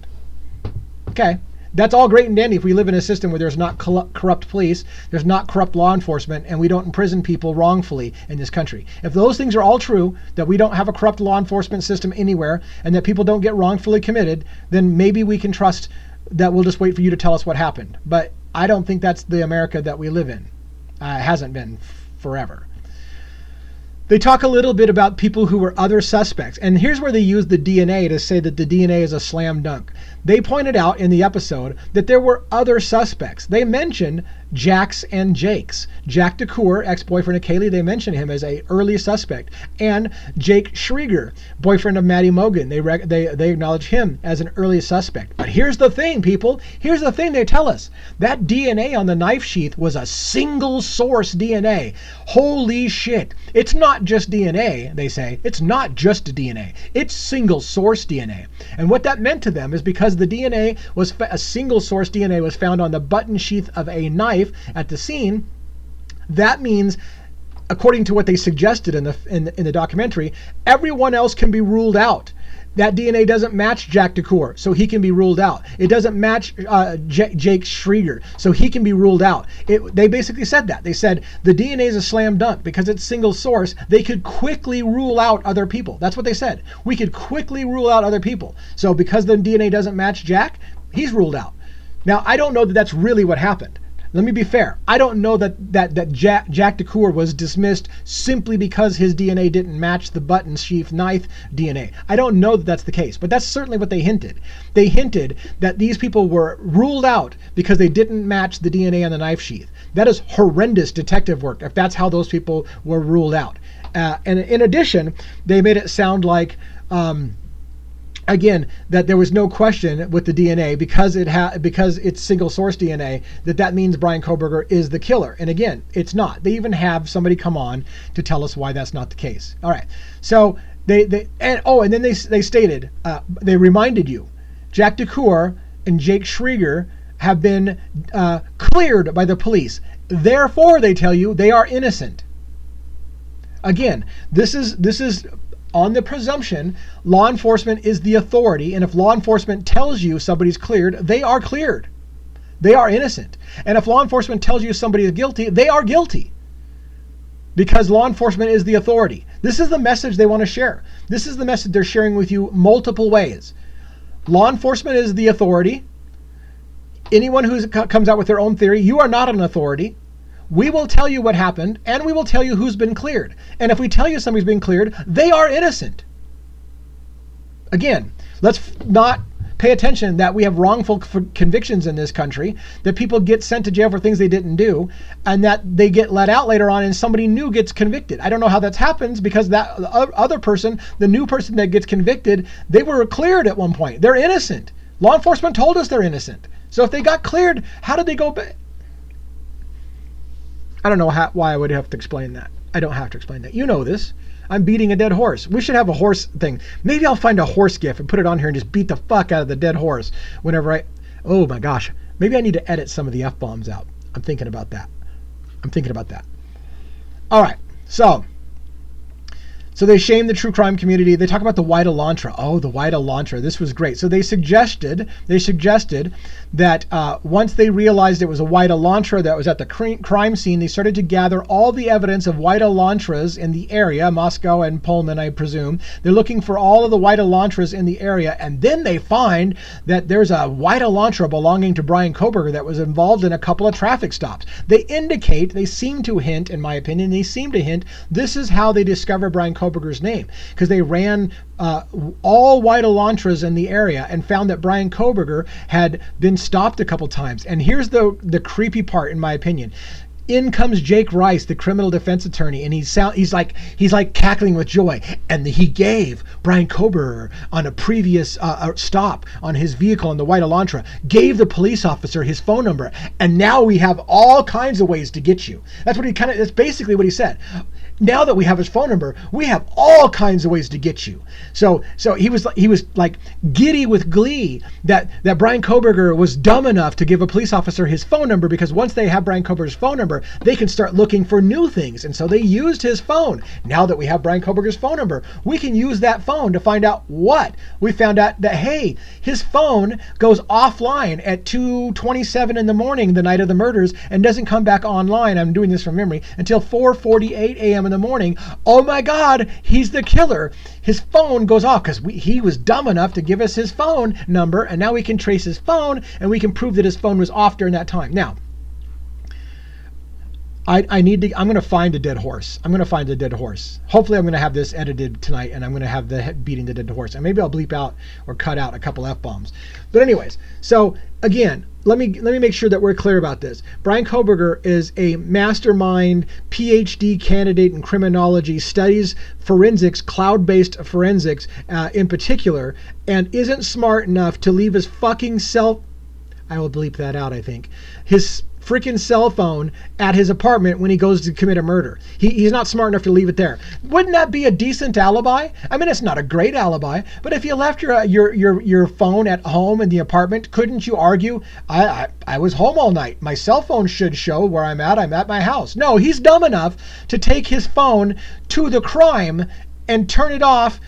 Okay, that's all great and dandy if we live in a system where there's not corrupt police, there's not corrupt law enforcement, and we don't imprison people wrongfully in this country. If those things are all true, that we don't have a corrupt law enforcement system anywhere, and that people don't get wrongfully committed, then maybe we can trust that we'll just wait for you to tell us what happened. But I don't think that's the America that we live in. It hasn't been forever. They talk a little bit about people who were other suspects. And here's where they use the DNA to say that the DNA is a slam dunk. They pointed out in the episode that there were other suspects. They mentioned Jax and Jakes. Jack DeCour, ex-boyfriend of Kaylee, they mentioned him as an early suspect. And Jake Schreger, boyfriend of Maddie Mogan, they acknowledge him as an early suspect. But here's the thing, people. Here's the thing they tell us. That DNA on the knife sheath was a single source DNA. Holy shit. It's not just DNA, they say. It's not just DNA. It's single source DNA. And what that meant to them is because the DNA was a single source DNA was found on the button sheath of a knife at the scene, that means, according to what they suggested in the documentary, everyone else can be ruled out. That DNA doesn't match Jack DeCour, so he can be ruled out. It doesn't match Jake Schreger, so he can be ruled out. They basically said that. They said the DNA is a slam dunk because it's single source. They could quickly rule out other people. That's what they said. We could quickly rule out other people. So because the DNA doesn't match Jack, he's ruled out. Now, I don't know that that's really what happened. Let me be fair. I don't know that Jack DeCour was dismissed simply because his DNA didn't match the button sheath knife DNA. I don't know that that's the case, but that's certainly what they hinted. They hinted that these people were ruled out because they didn't match the DNA on the knife sheath. That is horrendous detective work if that's how those people were ruled out. And in addition, they made it sound like again, that there was no question with the DNA because it's single source DNA that means Bryan Kohberger is the killer. And again, it's not. They even have somebody come on to tell us why that's not the case. All right. So and then they stated, they reminded you, Jack DeCour and Jake Schreger have been cleared by the police. Therefore, they tell you they are innocent. Again, this is on the presumption law enforcement is the authority, and if law enforcement tells you somebody's cleared, they are cleared. They are innocent. And if law enforcement tells you somebody is guilty, they are guilty. Because law enforcement is the authority. This is the message they want to share. This is the message they're sharing with you multiple ways. Law enforcement is the authority. Anyone who comes out with their own theory, you are not an authority. we will tell you what happened, and we will tell you who's been cleared. And if we tell you somebody's been cleared, they are innocent. Again, let's not pay attention that we have wrongful convictions in this country, that people get sent to jail for things they didn't do, and that they get let out later on and somebody new gets convicted. I don't know how that happens, because that other person, the new person that gets convicted, they were cleared at one point. They're innocent. Law enforcement told us they're innocent. So if they got cleared, how did they go back? I don't know why I would have to explain that. I don't have to explain that. You know this. I'm beating a dead horse. We should have a horse thing. Maybe I'll find a horse gif and put it on here and just beat the fuck out of the dead horse whenever oh my gosh. Maybe I need to edit some of the F-bombs out. I'm thinking about that. All right. So they shame the true crime community. They talk about the white Elantra. Oh, the white Elantra. This was great. So they suggested that once they realized it was a white Elantra that was at the crime scene, they started to gather all the evidence of white Elantras in the area, Moscow and Pullman, I presume. They're looking for all of the white Elantras in the area, and then they find that there's a white Elantra belonging to Bryan Kohberger that was involved in a couple of traffic stops. They seem to hint, in my opinion, this is how they discover Bryan Kohberger's name, because they ran all white Elantras in the area and found that Bryan Kohberger had been stopped a couple times. And here's the creepy part, in my opinion. In comes Jake Rice, the criminal defense attorney, and he's like cackling with joy. And he gave Bryan Kohberger, on a previous stop on his vehicle in the white Elantra, gave the police officer his phone number. And now we have all kinds of ways to get you. That's basically what he said. Now that we have his phone number, we have all kinds of ways to get you. So he was like giddy with glee that Bryan Kohberger was dumb enough to give a police officer his phone number, because once they have Bryan Kohberger's phone number, they can start looking for new things. And so they used his phone. Now that we have Bryan Kohberger's phone number, we can use that phone to find out what. We found out that, hey, his phone goes offline at 2:27 in the morning the night of the murders and doesn't come back online, I'm doing this from memory, until 4:48 a.m. in the morning. Oh my God, he's the killer. His phone goes off because he was dumb enough to give us his phone number, and now we can trace his phone and we can prove that his phone was off during that time. Now, I'm going to find a dead horse. Hopefully I'm going to have this edited tonight, and I'm going to have the beating the dead horse. And maybe I'll bleep out or cut out a couple F-bombs. But anyways, so again, let me make sure that we're clear about this. Bryan Kohberger is a mastermind PhD candidate in criminology, studies forensics, cloud-based forensics in particular, and isn't smart enough to leave his fucking I will bleep that out, I think. His freaking cell phone at his apartment when he goes to commit a murder. He's not smart enough to leave it there. Wouldn't that be a decent alibi? I mean, it's not a great alibi, but if you left your phone at home in the apartment, couldn't you argue, I was home all night. My cell phone should show where I'm at my house. No, he's dumb enough to take his phone to the crime and turn it off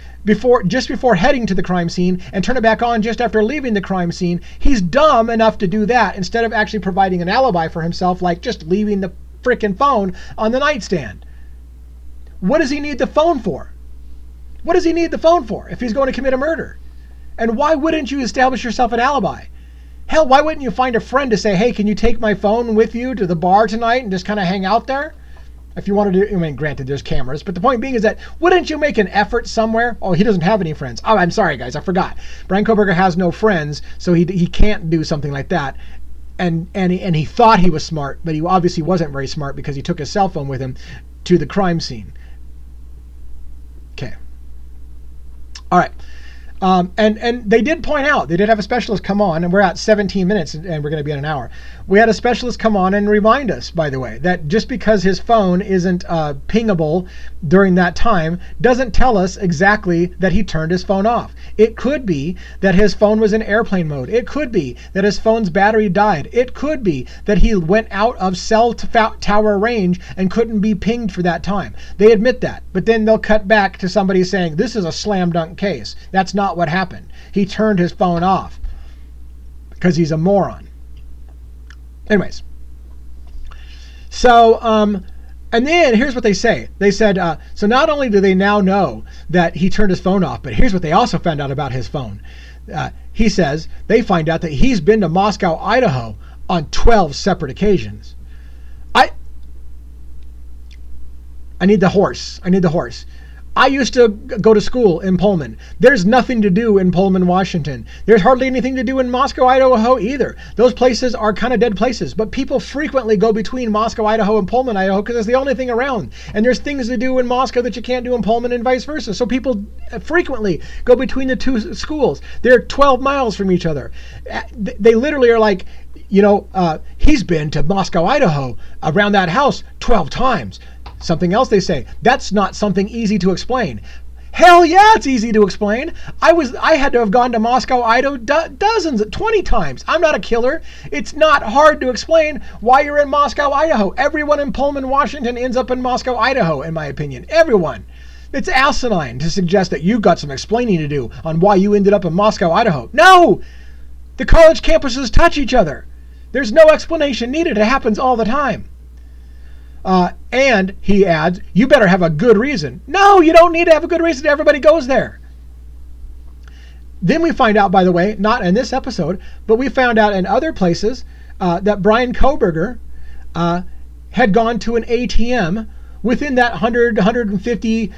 just before heading to the crime scene and turn it back on just after leaving the crime scene. He's dumb enough to do that instead of actually providing an alibi for himself, like just leaving the frickin' phone on the nightstand. What does he need the phone for? If he's going to commit a murder? And why wouldn't you establish yourself an alibi? Hell, why wouldn't you find a friend to say, hey, can you take my phone with you to the bar tonight and just kind of hang out there? If you wanted to, I mean, granted, there's cameras, but the point being is that wouldn't you make an effort somewhere? Oh, he doesn't have any friends. Oh, I'm sorry, guys, I forgot. Bryan Kohberger has no friends, so he can't do something like that. And he thought he was smart, but he obviously wasn't very smart because he took his cell phone with him to the crime scene. Okay. All right. And they did point out, they did have a specialist come on, and we're at 17 minutes and we're going to be at an hour. We had a specialist come on and remind us, by the way, that just because his phone isn't pingable during that time doesn't tell us exactly that he turned his phone off. It could be that his phone was in airplane mode. It could be that his phone's battery died. It could be that he went out of cell tower range and couldn't be pinged for that time. They admit that, but then they'll cut back to somebody saying, this is a slam dunk case. That's not what happened. He turned his phone off because he's a moron. Anyways, so and then here's what they say. They said, so not only do they now know that he turned his phone off, but here's what they also found out about his phone. He says they find out that he's been to Moscow, Idaho on 12 separate occasions. I need the horse. I used to go to school in Pullman. There's nothing to do in Pullman, Washington. There's hardly anything to do in Moscow, Idaho either. Those places are kind of dead places, but people frequently go between Moscow, Idaho and Pullman, Idaho because it's the only thing around. And there's things to do in Moscow that you can't do in Pullman and vice versa. So people frequently go between the two schools. They're 12 miles from each other. They literally are like, he's been to Moscow, Idaho around that house 12 times. Something else they say, that's not something easy to explain. Hell yeah, it's easy to explain. I had to have gone to Moscow, Idaho 20 times. I'm not a killer. It's not hard to explain why you're in Moscow, Idaho. Everyone in Pullman, Washington ends up in Moscow, Idaho, in my opinion. Everyone. It's asinine to suggest that you've got some explaining to do on why you ended up in Moscow, Idaho. No! The college campuses touch each other. There's no explanation needed. It happens all the time. And he adds, you better have a good reason. No, you don't need to have a good reason. Everybody goes there. Then we find out, by the way, not in this episode, but we found out in other places that Bryan Kohberger had gone to an ATM within that 150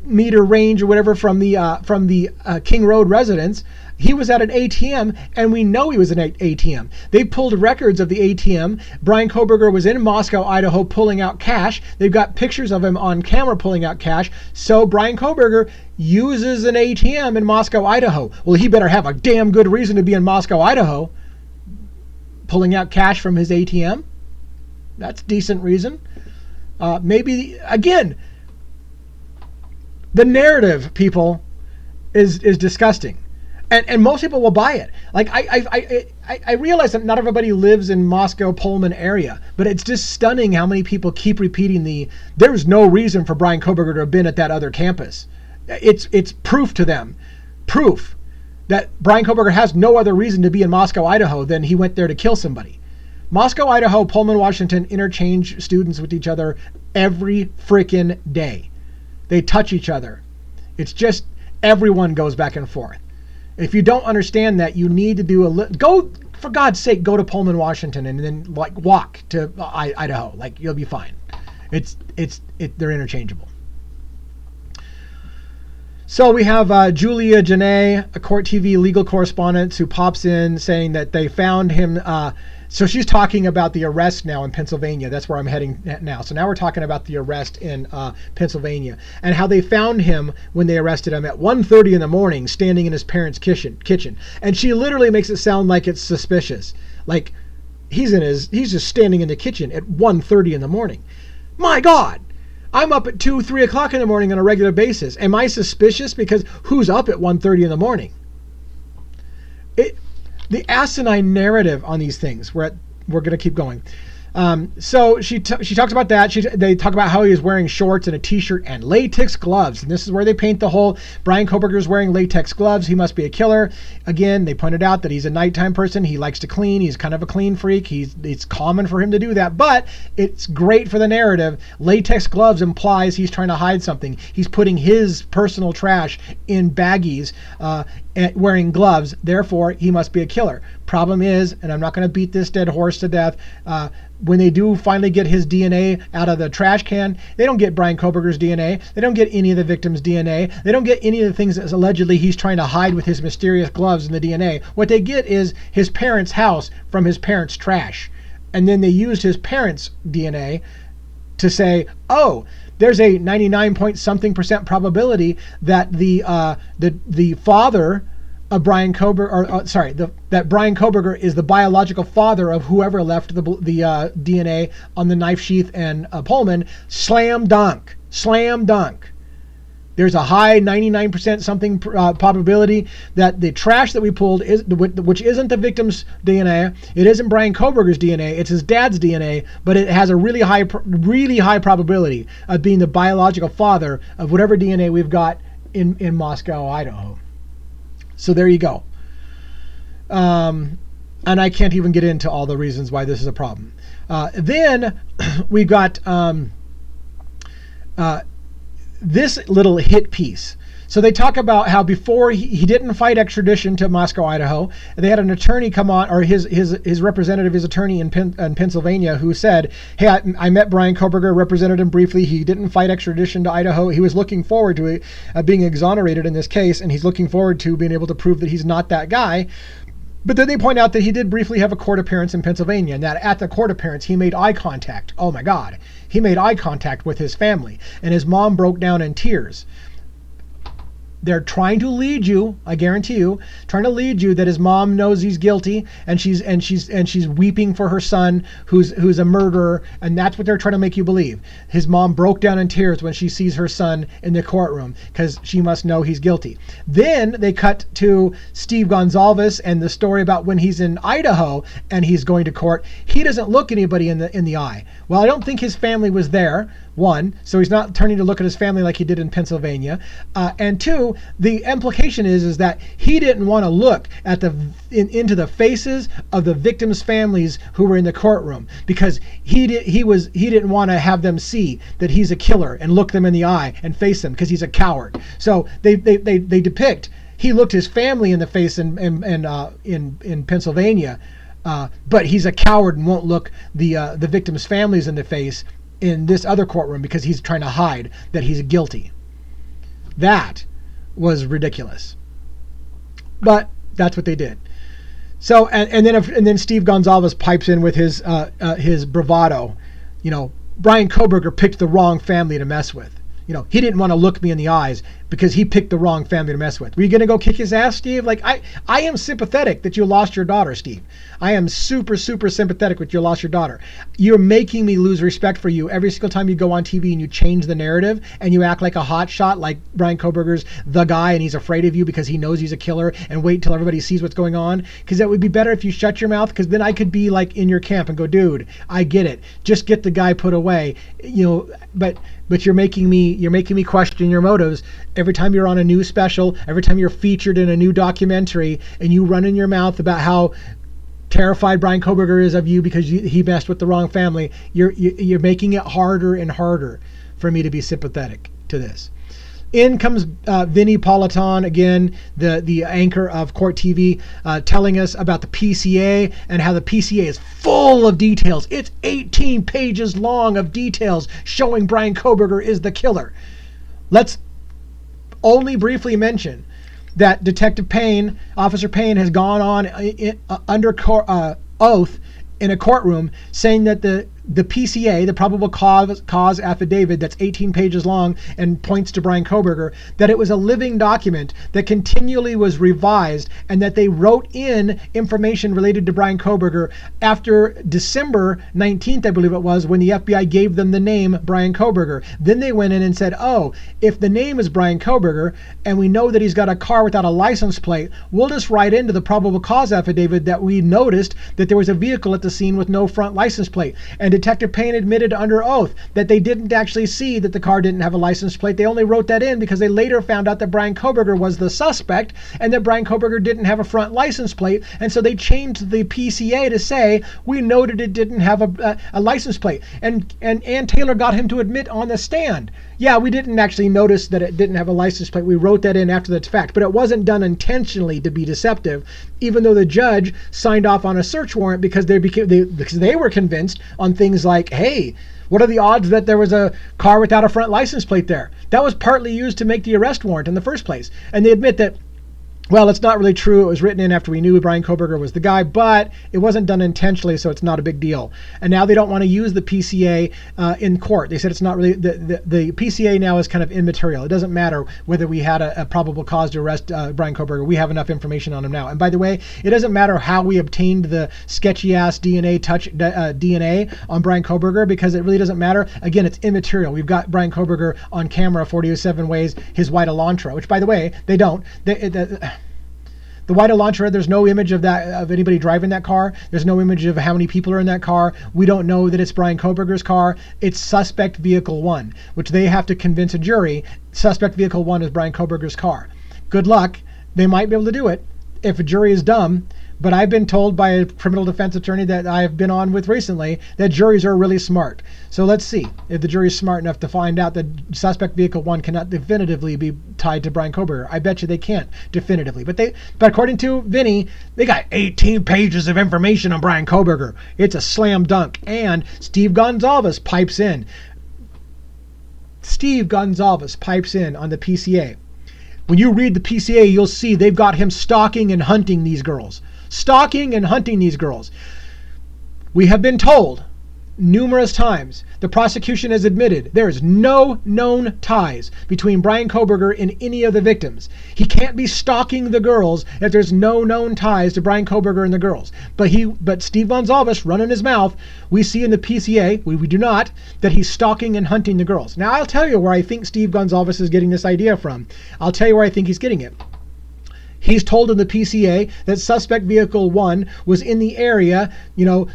meter range or whatever from the King Road residence. He was at an ATM, and we know he was an ATM. They pulled records of the ATM. Bryan Kohberger was in Moscow, Idaho, pulling out cash. They've got pictures of him on camera pulling out cash. So Bryan Kohberger uses an ATM in Moscow, Idaho. Well, he better have a damn good reason to be in Moscow, Idaho, pulling out cash from his ATM. That's a decent reason. Maybe, again, the narrative, people, is disgusting. And most people will buy it. Like I realize that not everybody lives in Moscow, Pullman area, but it's just stunning how many people keep repeating there's no reason for Bryan Kohberger to have been at that other campus. It's proof to them. Proof that Bryan Kohberger has no other reason to be in Moscow, Idaho than he went there to kill somebody. Moscow, Idaho, Pullman, Washington interchange students with each other every freaking day. They touch each other. It's just everyone goes back and forth. If you don't understand that, you need to go, for God's sake, go to Pullman, Washington, and then walk to Idaho. You'll be fine. They're interchangeable. So we have Julia Janae, a CourtTV legal correspondent, who pops in saying that they found him. So she's talking about the arrest now in Pennsylvania. That's where I'm heading now. So now we're talking about the arrest in Pennsylvania and how they found him when they arrested him at 1:30 in the morning, standing in his parents' kitchen. And she literally makes it sound like it's suspicious. Like he's just standing in the kitchen at 1:30 in the morning. My God, I'm up at 2, 3 o'clock in the morning on a regular basis. Am I suspicious because who's up at 1:30 in the morning? The asinine narrative on these things. We're going to keep going. So she talks about that. They talk about how he was wearing shorts and a t-shirt and latex gloves. And this is where they paint the whole Bryan Kohberger is wearing latex gloves. He must be a killer. Again, they pointed out that he's a nighttime person. He likes to clean. He's kind of a clean freak. It's common for him to do that, but it's great for the narrative. Latex gloves implies he's trying to hide something. He's putting his personal trash in baggies, wearing gloves. Therefore, he must be a killer. Problem is, and I'm not going to beat this dead horse to death, when they do finally get his DNA out of the trash can, they don't get Bryan Kohberger's DNA. They don't get any of the victim's DNA. They don't get any of the things that allegedly he's trying to hide with his mysterious gloves and the DNA. What they get is his parents' house from his parents' trash. And then they used his parents' DNA to say, oh, there's a 99-point-something% probability that the father of Bryan Kohberger, that Bryan Kohberger is the biological father of whoever left the DNA on the knife sheath and Pullman. Slam dunk. There's a high 99% something probability that the trash that we pulled which isn't the victim's DNA. It isn't Bryan Kohberger's DNA. It's his dad's DNA, but it has a really high probability of being the biological father of whatever DNA we've got in Moscow, Idaho. So there you go. And I can't even get into all the reasons why this is a problem. Then we got this little hit piece. So they talk about how before he didn't fight extradition to Moscow, Idaho. They had an attorney come on, or his representative, his attorney in Pennsylvania, who said, hey, I met Bryan Kohberger, represented him briefly. He didn't fight extradition to Idaho. He was looking forward to being exonerated in this case, and he's looking forward to being able to prove that he's not that guy. But then they point out that he did briefly have a court appearance in Pennsylvania, and that at the court appearance, he made eye contact. Oh my God. He made eye contact with his family, and his mom broke down in tears. They're trying to lead you, I guarantee you, trying to lead you that his mom knows he's guilty, and she's weeping for her son who's a murderer, and that's what they're trying to make you believe. His mom broke down in tears when she sees her son in the courtroom because she must know he's guilty. Then they cut to Steve Gonzalez and the story about when he's in Idaho and he's going to court. He doesn't look anybody in the eye. Well, I don't think his family was there. One, so he's not turning to look at his family like he did in Pennsylvania. And two, the implication is that he didn't want to look at into the faces of the victims' families who were in the courtroom because he didn't want to have them see that he's a killer and look them in the eye and face them because he's a coward. So they depict he looked his family in the face in Pennsylvania, but he's a coward and won't look the victims' families in the face in this other courtroom because he's trying to hide that he's guilty. That was ridiculous. But that's what they did. So and then Steve Gonzalez pipes in with his bravado. Bryan Kohberger picked the wrong family to mess with. He didn't want to look me in the eyes because he picked the wrong family to mess with. Were you going to go kick his ass, Steve? Like, I am sympathetic that you lost your daughter, Steve. I am super, super sympathetic that you lost your daughter. You're making me lose respect for you every single time you go on TV and you change the narrative and you act like a hotshot, like Bryan Kohberger's the guy and he's afraid of you because he knows he's a killer, and wait until everybody sees what's going on. Because that would be better if you shut your mouth, because then I could be like in your camp and go, dude, I get it. Just get the guy put away. But you're making me question your motives every time you're on a new special, every time you're featured in a new documentary, and you run in your mouth about how terrified Bryan Kohberger is of you because he messed with the wrong family. You're making it harder and harder for me to be sympathetic to this. In comes Vinnie Politan again, the anchor of Court TV, telling us about the PCA and how the PCA is full of details. It's 18 pages long of details showing Bryan Kohberger is the killer. Let's only briefly mention that Detective Payne, Officer Payne, has gone on under oath in a courtroom saying that the PCA, the probable cause affidavit that's 18 pages long and points to Bryan Kohberger, that it was a living document that continually was revised, and that they wrote in information related to Bryan Kohberger after December 19th, I believe it was, when the FBI gave them the name Bryan Kohberger. Then they went in and said, oh, if the name is Bryan Kohberger and we know that he's got a car without a license plate, we'll just write into the probable cause affidavit that we noticed that there was a vehicle at the scene with no front license plate. And Detective Payne admitted under oath that they didn't actually see that the car didn't have a license plate. They only wrote that in because they later found out that Bryan Kohberger was the suspect and that Bryan Kohberger didn't have a front license plate. And so they changed the PCA to say, we noted it didn't have a license plate. And Ann Taylor got him to admit on the stand, yeah, we didn't actually notice that it didn't have a license plate. We wrote that in after the fact, but it wasn't done intentionally to be deceptive, even though the judge signed off on a search warrant because they were convinced on things like, hey, what are the odds that there was a car without a front license plate there? That was partly used to make the arrest warrant in the first place. And they admit that, well, it's not really true. It was written in after we knew Bryan Kohberger was the guy, but it wasn't done intentionally, so it's not a big deal. And now they don't want to use the PCA in court. They said it's not really, the PCA now is kind of immaterial. It doesn't matter whether we had a probable cause to arrest Bryan Kohberger. We have enough information on him now. And by the way, it doesn't matter how we obtained the sketchy-ass DNA on Bryan Kohberger, because it really doesn't matter. Again, it's immaterial. We've got Bryan Kohberger on camera 47 ways, his white Elantra, which, by the way, they don't. The white Elantra, there's no image of anybody driving that car. There's no image of how many people are in that car. We don't know that it's Bryan Kohberger's car. It's suspect vehicle 1, which they have to convince a jury. Suspect vehicle 1 is Bryan Kohberger's car. Good luck. They might be able to do it if a jury is dumb, But I've been told by a criminal defense attorney that I've been on with recently that juries are really smart. So let's see if the jury's smart enough to find out that suspect vehicle 1 cannot definitively be tied to Bryan Kohberger. I bet you they can't definitively. But according to Vinny, they got 18 pages of information on Bryan Kohberger. It's a slam dunk. And Steve Gonzalez pipes in. Steve Gonzalez pipes in on the PCA. When you read the PCA, you'll see they've got him stalking and hunting these girls. Stalking and hunting these girls. We have been told numerous times, the prosecution has admitted there is no known ties between Bryan Kohberger and any of the victims. He can't be stalking the girls if there's no known ties to Bryan Kohberger and the girls. But Steve Gonzalez running his mouth, we see in the PCA, we do not, that he's stalking and hunting the girls. Now I'll tell you where I think Steve Gonzalez is getting this idea from. I'll tell you where I think he's getting it. He's told in the PCA that suspect vehicle 1 was in the area,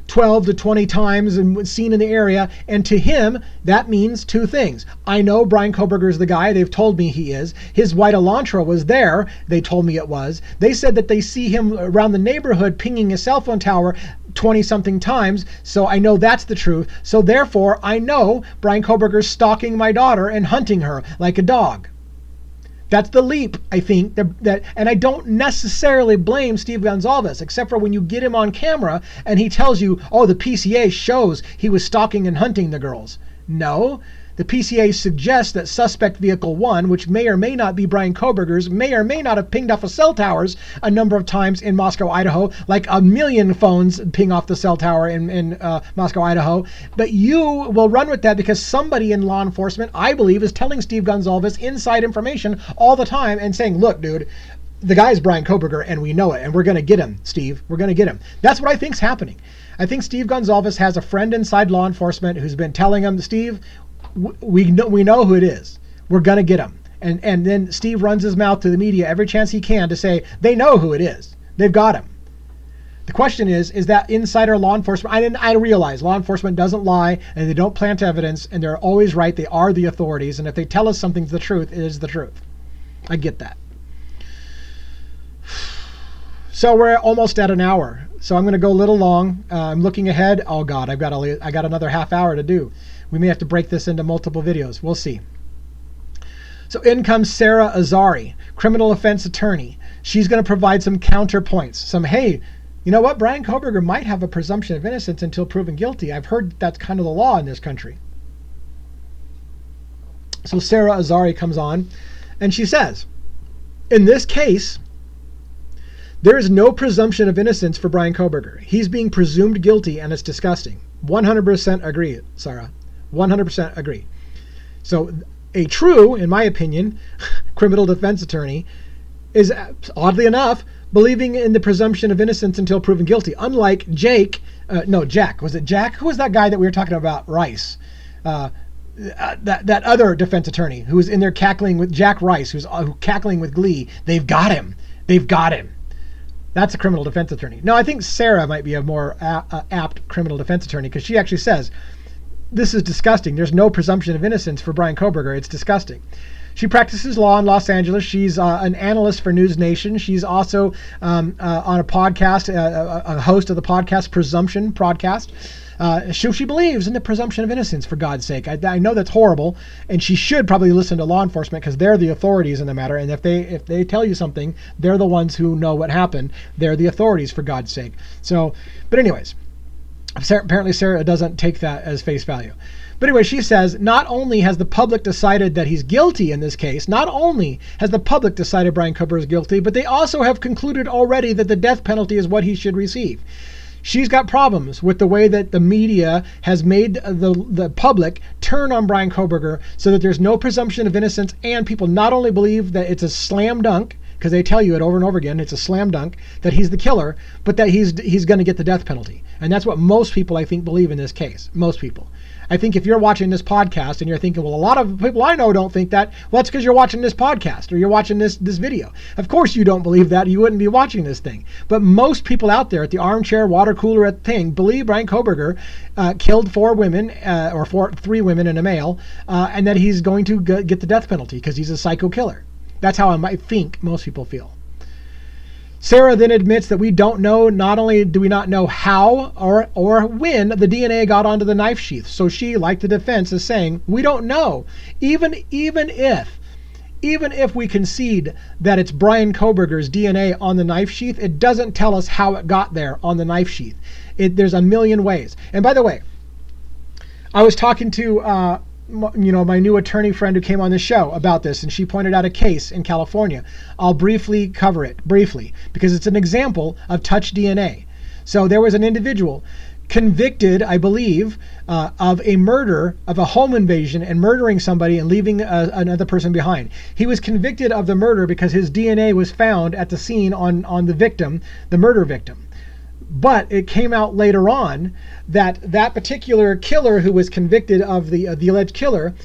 12 to 20 times and was seen in the area. And to him, that means two things. I know Bryan Kohberger is the guy. They've told me he is. His white Elantra was there. They told me it was. They said that they see him around the neighborhood pinging a cell phone tower 20-something times. So I know that's the truth. So therefore, I know Bryan Kohberger's stalking my daughter and hunting her like a dog. That's the leap, I think, and I don't necessarily blame Steve Gonzalez, except for when you get him on camera and he tells you, oh, the PCA shows he was stalking and hunting the girls. No, the PCA suggests that suspect vehicle 1, which may or may not be Bryan Kohberger's, may or may not have pinged off of cell towers a number of times in Moscow, Idaho, like a million phones ping off the cell tower in Moscow, Idaho. But you will run with that because somebody in law enforcement, I believe, is telling Steve Gonzalez inside information all the time and saying, look, dude, the guy's Bryan Kohberger and we know it and we're going to get him, Steve. We're going to get him. That's what I think's happening. I think Steve Gonzalez has a friend inside law enforcement who's been telling him, Steve, we know who it is. We're going to get him. And then Steve runs his mouth to the media every chance he can to say, they know who it is. They've got him. The question is that insider law enforcement, I realize law enforcement doesn't lie and they don't plant evidence and they're always right. They are the authorities. And if they tell us something's the truth, it is the truth. I get that. So we're almost at an hour. So I'm going to go a little long. I'm looking ahead. Oh God, I got another half hour to do. We may have to break this into multiple videos. We'll see. So in comes Sarah Azari, criminal offense attorney. She's going to provide some counterpoints. Hey, you know what? Bryan Kohberger might have a presumption of innocence until proven guilty. I've heard that's kind of the law in this country. So Sarah Azari comes on and she says, in this case, there is no presumption of innocence for Bryan Kohberger. He's being presumed guilty and it's disgusting. 100% agree, Sarah. 100% agree. So a true, in my opinion, criminal defense attorney is, oddly enough, believing in the presumption of innocence until proven guilty. Unlike Jack. Was it Jack? Who was that guy that we were talking about? Rice. That other defense attorney who was in there cackling with Jack Rice, who's cackling with glee. They've got him. They've got him. That's a criminal defense attorney. No, I think Sarah might be a more apt criminal defense attorney because she actually says, this is disgusting. There's no presumption of innocence for Bryan Kohberger. It's disgusting. She practices law in Los Angeles. She's an analyst for News Nation. She's also on a podcast, a host of the podcast Presumption podcast. She believes in the presumption of innocence, for God's sake. I know that's horrible, and she should probably listen to law enforcement because they're the authorities in the matter. And if they tell you something, they're the ones who know what happened. They're the authorities, for God's sake. So, but anyways, apparently Sarah doesn't take that as face value. But anyway, she says, not only has the public decided that he's guilty in this case, not only has the public decided Bryan Kohberger is guilty, but they also have concluded already that the death penalty is what he should receive. She's got problems with the way that the media has made the public turn on Bryan Kohberger so that there's no presumption of innocence, and people not only believe that it's a slam dunk, because they tell you it over and over again, it's a slam dunk, that he's the killer, but that he's going to get the death penalty. And that's what most people, I think, believe in this case. Most people. I think if you're watching this podcast and you're thinking, well, a lot of people I know don't think that, well, that's because you're watching this podcast or you're watching this video. Of course you don't believe that. You wouldn't be watching this thing. But most people out there at the armchair water cooler at the thing believe Bryan Kohberger killed 4 women, or 3 women and a male, and that he's going to get the death penalty because he's a psycho killer. That's how I think most people feel. Sarah then admits that we don't know, not only do we not know how or when the DNA got onto the knife sheath. So she, like the defense, is saying, we don't know. Even if we concede that it's Bryan Kohberger's DNA on the knife sheath, it doesn't tell us how it got there on the knife sheath. There's a million ways. And by the way, I was talking to my new attorney friend who came on the show about this, and she pointed out a case in California. I'll briefly cover it, because it's an example of touch DNA. So there was an individual convicted, I believe, of a murder, of a home invasion and murdering somebody and leaving another person behind. He was convicted of the murder because his DNA was found at the scene on the victim, the murder victim. But it came out later on that that particular killer who was convicted of the alleged killer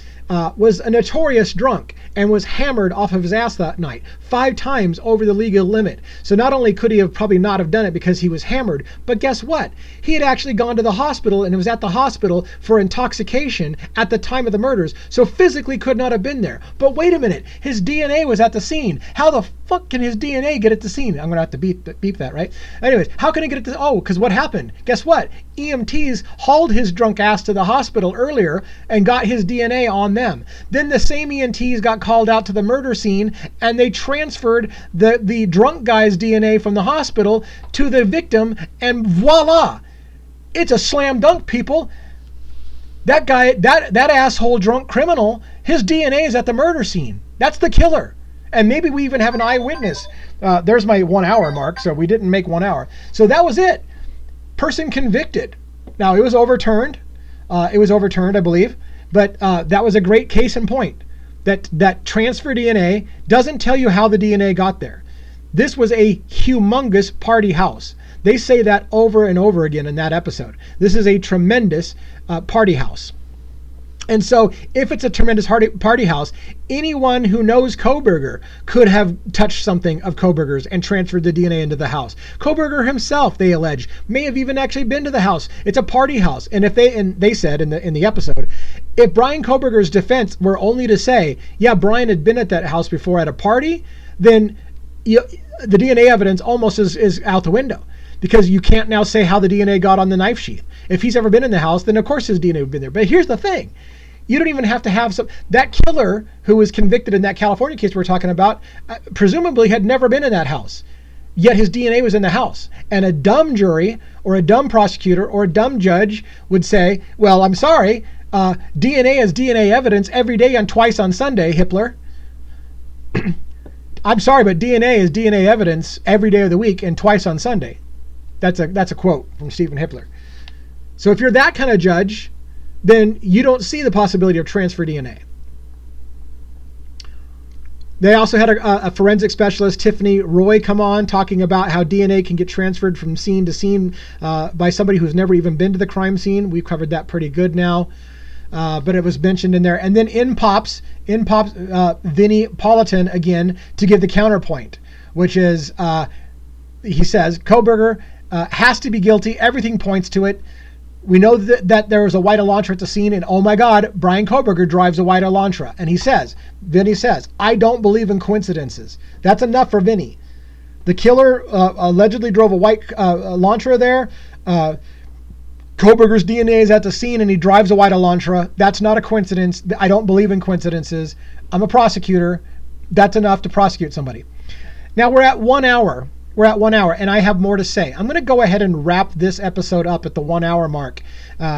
was a notorious drunk and was hammered off of his ass that night 5 times over the legal limit. So not only could he have probably not have done it because he was hammered, but guess what? He had actually gone to the hospital and was at the hospital for intoxication at the time of the murders, so physically could not have been there. But wait a minute, his DNA was at the scene. How the fuck can his DNA get at the scene? I'm gonna have to beep that, right? Anyways, how can it get at the, because what happened? Guess what? EMTs hauled his drunk ass to the hospital earlier and got his DNA on them. Then the same EMTs got called out to the murder scene and they transferred the drunk guy's DNA from the hospital to the victim, and voila, it's a slam dunk, people. That guy, that asshole drunk criminal, his DNA is at the murder scene. That's the killer. And maybe we even have an eyewitness. There's my 1 hour mark, so we didn't make 1 hour. So that was it. Person convicted. Now, it was overturned. I believe. But that was a great case in point. That transfer DNA doesn't tell you how the DNA got there. This was a humongous party house. They say that over and over again in that episode. This is a tremendous party house. And so if it's a tremendous party house, anyone who knows Kohberger could have touched something of Kohberger's and transferred the DNA into the house. Kohberger himself, they allege, may have even actually been to the house. It's a party house. And they said in the episode, if Bryan Kohberger's defense were only to say, yeah, Bryan had been at that house before at a party, then the DNA evidence almost is out the window, because you can't now say how the DNA got on the knife sheath. If he's ever been in the house, then of course his DNA would have been there. But here's the thing. You don't even have to have that killer who was convicted in that California case we're talking about, presumably had never been in that house. Yet his DNA was in the house. And a dumb jury or a dumb prosecutor or a dumb judge would say, well, I'm sorry, DNA is DNA evidence every day and twice on Sunday, Hitler. I'm sorry, but DNA is DNA evidence every day of the week and twice on Sunday. That's a quote from Stephen Hitler. So if you're that kind of judge, then you don't see the possibility of transfer DNA. They also had a forensic specialist, Tiffany Roy, come on talking about how DNA can get transferred from scene to scene by somebody who's never even been to the crime scene. We've covered that pretty good now. But it was mentioned in there. And then in pops Vinnie Politan again to give the counterpoint, which is, he says, Kohberger has to be guilty. Everything points to it. We know that there was a white Elantra at the scene, and oh my God, Bryan Kohberger drives a white Elantra. And Vinnie says, I don't believe in coincidences. That's enough for Vinnie. The killer allegedly drove a white Elantra there. Kohberger's DNA is at the scene and he drives a white Elantra. That's not a coincidence. I don't believe in coincidences. I'm a prosecutor. That's enough to prosecute somebody. Now we're at 1 hour. And I have more to say. I'm going to go ahead and wrap this episode up at the 1 hour mark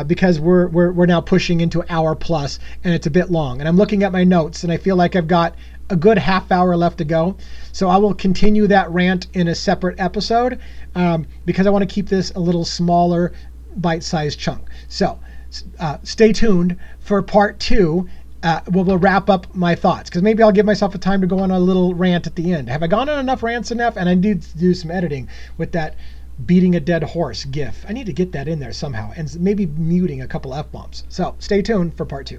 because we're now pushing into hour plus and it's a bit long. And I'm looking at my notes and I feel like I've got a good half hour left to go. So I will continue that rant in a separate episode because I want to keep this a little smaller, bite-sized chunk. So stay tuned for part 2. We'll wrap up my thoughts because maybe I'll give myself a time to go on a little rant at the end. Have I gone on enough rants enough? And I need to do some editing with that beating a dead horse gif. I need to get that in there somehow and maybe muting a couple F-bombs. So stay tuned for part 2.